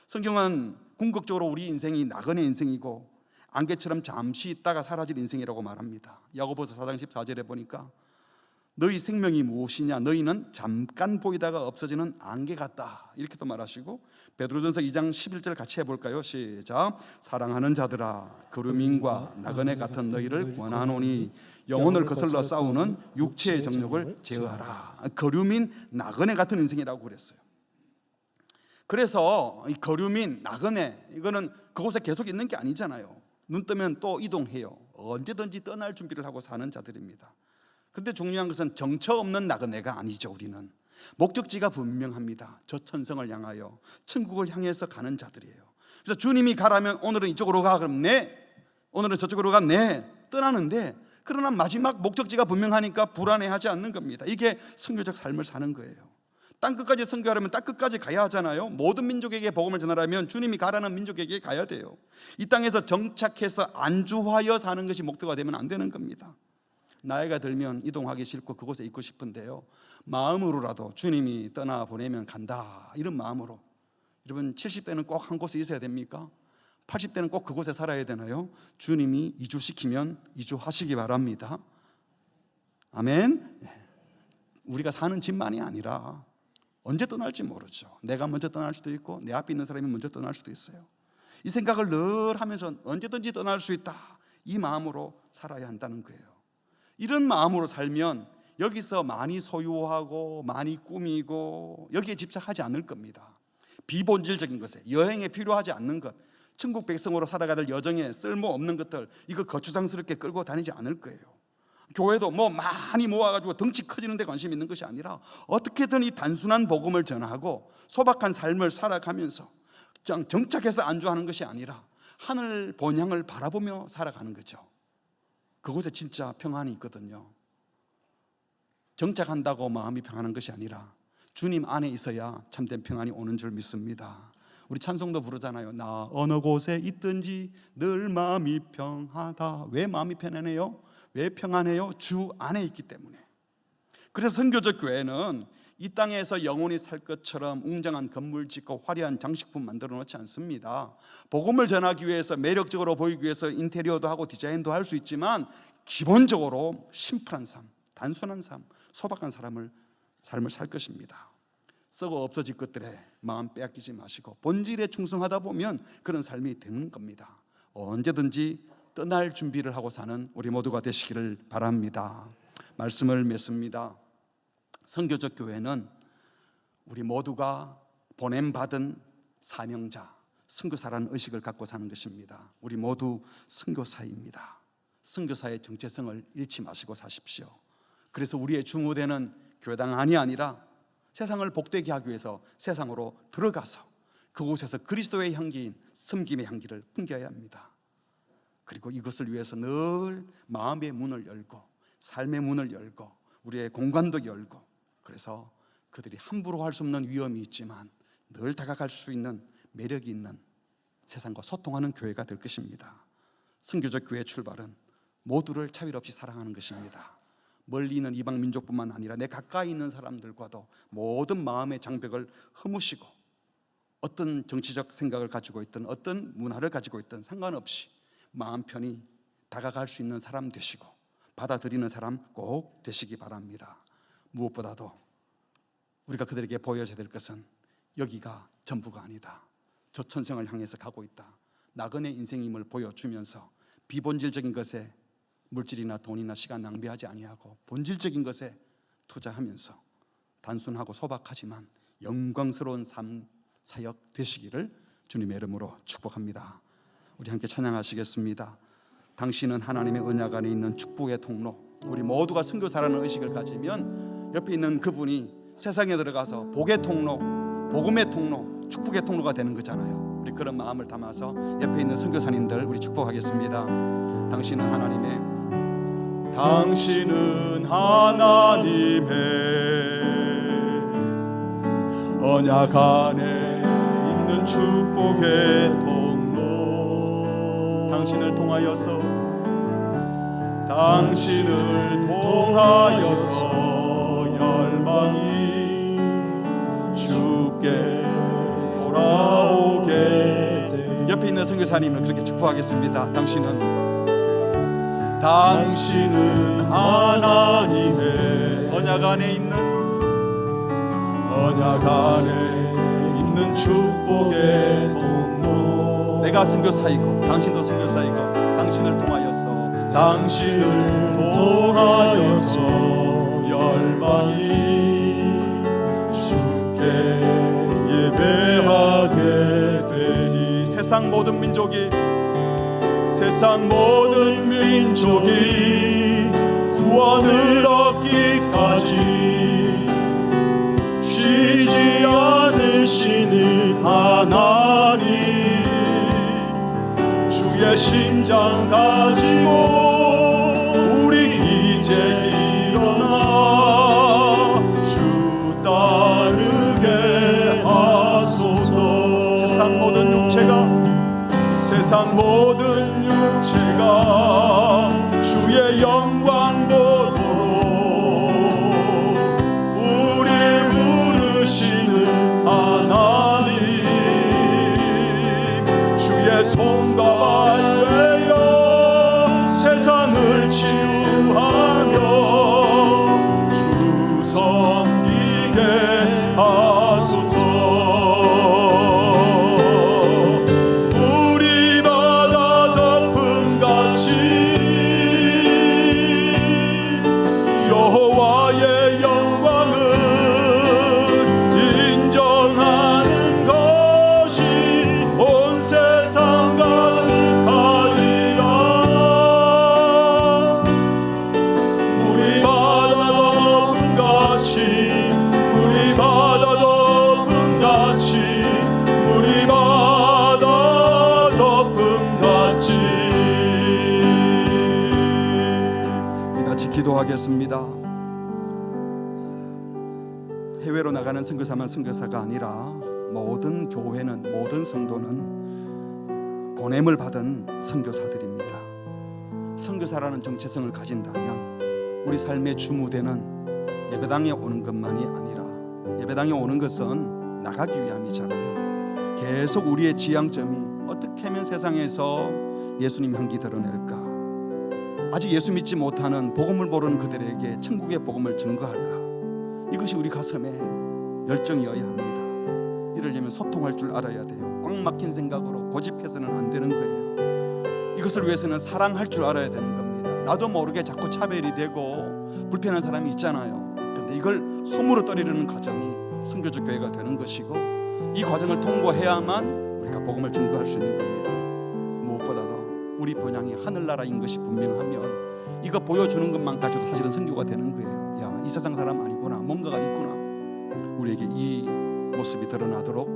성경은 궁극적으로 우리 인생이 나그네 인생이고 안개처럼 잠시 있다가 사라질 인생이라고 말합니다. 야고보서 4장 14절에 보니까 너희 생명이 무엇이냐, 너희는 잠깐 보이다가 없어지는 안개 같다, 이렇게 또 말하시고, 베드로전서 2장 11절 같이 해볼까요? 시작. 사랑하는 자들아, 그루민과 나그네 같은 너희를 권하노니 영혼을 거슬러 싸우는 육체의 정욕을 제어하라. 거류민, 나그네 같은 인생이라고 그랬어요. 그래서 이 거류민, 나그네, 이거는 그곳에 계속 있는 게 아니잖아요. 눈 뜨면 또 이동해요. 언제든지 떠날 준비를 하고 사는 자들입니다. 근데 중요한 것은 정처 없는 나그네가 아니죠. 우리는 목적지가 분명합니다. 저 천성을 향하여 천국을 향해서 가는 자들이에요. 그래서 주님이 가라면 오늘은 이쪽으로 가, 그럼 네, 오늘은 저쪽으로 가, 네, 떠나는데, 그러나 마지막 목적지가 분명하니까 불안해하지 않는 겁니다. 이게 선교적 삶을 사는 거예요. 땅 끝까지 선교하려면 땅 끝까지 가야 하잖아요. 모든 민족에게 복음을 전하려면 주님이 가라는 민족에게 가야 돼요. 이 땅에서 정착해서 안주하여 사는 것이 목표가 되면 안 되는 겁니다. 나이가 들면 이동하기 싫고 그곳에 있고 싶은데요, 마음으로라도 주님이 떠나보내면 간다, 이런 마음으로. 여러분, 70대는 꼭 한 곳에 있어야 됩니까? 80대는 꼭 그곳에 살아야 되나요? 주님이 이주시키면 이주하시기 바랍니다. 아멘. 우리가 사는 집만이 아니라 언제 떠날지 모르죠. 내가 먼저 떠날 수도 있고 내 앞에 있는 사람이 먼저 떠날 수도 있어요. 이 생각을 늘 하면서 언제든지 떠날 수 있다, 이 마음으로 살아야 한다는 거예요. 이런 마음으로 살면 여기서 많이 소유하고 많이 꾸미고 여기에 집착하지 않을 겁니다. 비본질적인 것에, 여행에 필요하지 않는 것, 천국 백성으로 살아가들 여정에 쓸모없는 것들, 이거 거추장스럽게 끌고 다니지 않을 거예요. 교회도 많이 모아가지고 덩치 커지는 데 관심 있는 것이 아니라 어떻게든 이 단순한 복음을 전하고 소박한 삶을 살아가면서 정착해서 안주하는 것이 아니라 하늘 본향을 바라보며 살아가는 거죠. 그곳에 진짜 평안이 있거든요. 정착한다고 마음이 평안한 것이 아니라 주님 안에 있어야 참된 평안이 오는 줄 믿습니다. 우리 찬송도 부르잖아요. 나 어느 곳에 있든지 늘 마음이 평하다. 왜 마음이 편안해요? 왜 평안해요? 주 안에 있기 때문에. 그래서 선교적 교회는 이 땅에서 영원히 살 것처럼 웅장한 건물 짓고 화려한 장식품 만들어 놓지 않습니다. 복음을 전하기 위해서, 매력적으로 보이기 위해서 인테리어도 하고 디자인도 할 수 있지만 기본적으로 심플한 삶, 단순한 삶, 소박한 삶을 살 것입니다. 썩어 없어질 것들에 마음 빼앗기지 마시고 본질에 충성하다 보면 그런 삶이 되는 겁니다. 언제든지 떠날 준비를 하고 사는 우리 모두가 되시기를 바랍니다. 말씀을 맺습니다. 선교적 교회는 우리 모두가 보냄받은 사명자, 선교사라는 의식을 갖고 사는 것입니다. 우리 모두 선교사입니다. 선교사의 정체성을 잃지 마시고 사십시오. 그래서 우리의 중후대는 교회당안이 아니라 세상을 복되게 하기 위해서 세상으로 들어가서 그곳에서 그리스도의 향기인 섬김의 향기를 풍겨야 합니다. 그리고 이것을 위해서 늘 마음의 문을 열고 삶의 문을 열고 우리의 공간도 열고, 그래서 그들이 함부로 할 수 없는 위험이 있지만 늘 다가갈 수 있는 매력이 있는 세상과 소통하는 교회가 될 것입니다. 선교적 교회의 출발은 모두를 차별 없이 사랑하는 것입니다. 멀리 있는 이방 민족뿐만 아니라 내 가까이 있는 사람들과도 모든 마음의 장벽을 허무시고 어떤 정치적 생각을 가지고 있든 어떤 문화를 가지고 있든 상관없이 마음 편히 다가갈 수 있는 사람 되시고 받아들이는 사람 꼭 되시기 바랍니다. 무엇보다도 우리가 그들에게 보여줘야 될 것은 여기가 전부가 아니다, 저 천성을 향해서 가고 있다, 나그네 인생임을 보여주면서 비본질적인 것에 물질이나 돈이나 시간 낭비하지 아니하고 본질적인 것에 투자하면서 단순하고 소박하지만 영광스러운 삶 사역 되시기를 주님의 이름으로 축복합니다. 우리 함께 찬양하시겠습니다. 당신은 하나님의 언약 안에 있는 축복의 통로. 우리 모두가 선교사라는 의식을 가지면 옆에 있는 그분이 세상에 들어가서 복의 통로, 복음의 통로, 축복의 통로가 되는 거잖아요. 우리 그런 마음을 담아서 옆에 있는 선교사님들 우리 축복하겠습니다. 당신은 하나님의 언약 안에 있는 축복의 통로. 당신을 통하여서 열방이 주께 돌아오게 돼. 옆에 있는 선교사님을 그렇게 축복하겠습니다. 당신은 하나님의 언약 안에 있는 축복의 통로. 내가 선교사이고 당신도 선교사이고 당신을 통하여서 열방이 주께 예배하게 되니. 세상 모든 민족이 구원을 얻기까지 쉬지 않으시는 하나님, 주의 심장 가지고 우리 이제 일어나 주 따르게 하소서. 세상 모든 육체가 주의 영광 보도록 우릴 부르시는 하나님, 주의 손과 발 되어 세상을 치유하며 주 섬기게 하소서. 여호와의 영광을 인정하는 것이 온 세상 가득하리라. 물이 바다 덮음같이 우리 같이 기도하겠습니다. 해외로 나가는 선교사만 선교사가 아니라 모든 교회는, 모든 성도는 보냄을 받은 선교사들입니다. 선교사라는 정체성을 가진다면 우리 삶의 주무대는 예배당에 오는 것만이 아니라, 예배당에 오는 것은 나가기 위함이잖아요. 계속 우리의 지향점이 어떻게 하면 세상에서 예수님 향기 드러낼까, 아직 예수 믿지 못하는 복음을 모르는 그들에게 천국의 복음을 증거할까, 이것이 우리 가슴의 열정이어야 합니다. 이러려면 소통할 줄 알아야 돼요. 꽉 막힌 생각으로 고집해서는 안 되는 거예요. 이것을 위해서는 사랑할 줄 알아야 되는 겁니다. 나도 모르게 자꾸 차별이 되고 불편한 사람이 있잖아요. 그런데 이걸 허물어 떠리려는 과정이 선교적 교회가 되는 것이고, 이 과정을 통과해야만 우리가 복음을 증거할 수 있는 겁니다. 무엇보다도 우리 본향이 하늘나라인 것이 분명하면 이거 보여주는 것만 가지고 사실은 선교가 되는 거예요. 야, 이 세상 사람 아니구나, 뭔가가 있구나. 우리에게 이 모습이 드러나도록,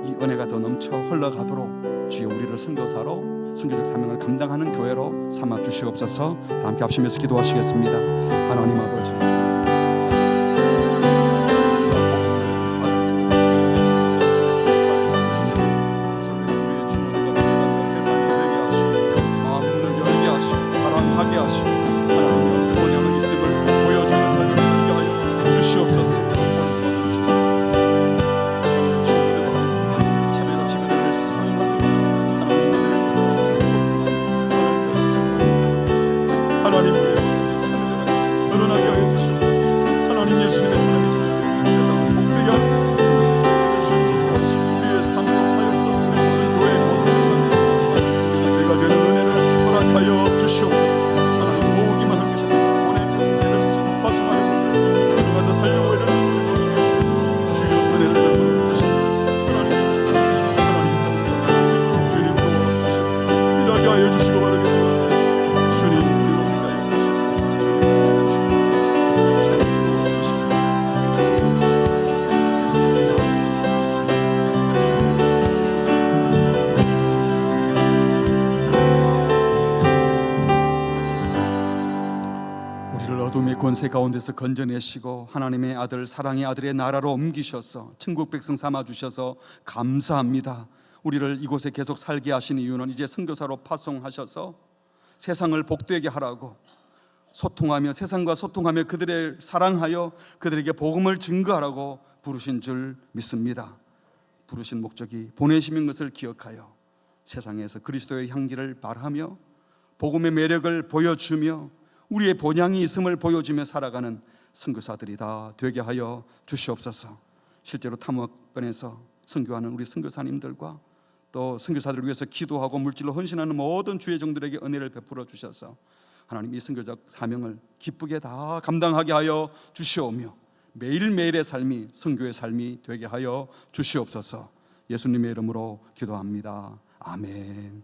이 은혜가 더 넘쳐 흘러가도록 주여 우리를 선교사로, 선교적 사명을 감당하는 교회로 삼아 주시옵소서. 다 함께 합심해서 기도하시겠습니다. 하나님 아버지, 주시옵소서. 세상을 주무르고 권세 가운데서 건져내시고 하나님의 아들, 사랑의 아들의 나라로 옮기셔서 천국 백성 삼아 주셔서 감사합니다. 우리를 이곳에 계속 살게 하신 이유는 이제 선교사로 파송하셔서 세상을 복되게 하라고, 소통하며 세상과 소통하며 그들을 사랑하여 그들에게 복음을 증거하라고 부르신 줄 믿습니다. 부르신 목적이 보내심인 것을 기억하여 세상에서 그리스도의 향기를 발하며 복음의 매력을 보여주며 우리의 본향이 있음을 보여주며 살아가는 선교사들이 다 되게 하여 주시옵소서. 실제로 탐험권에서 선교하는 우리 선교사님들과 또 선교사들을 위해서 기도하고 물질로 헌신하는 모든 주의 종들에게 은혜를 베풀어 주셔서 하나님 이 선교적 사명을 기쁘게 다 감당하게 하여 주시오며 매일매일의 삶이 선교의 삶이 되게 하여 주시옵소서. 예수님의 이름으로 기도합니다. 아멘.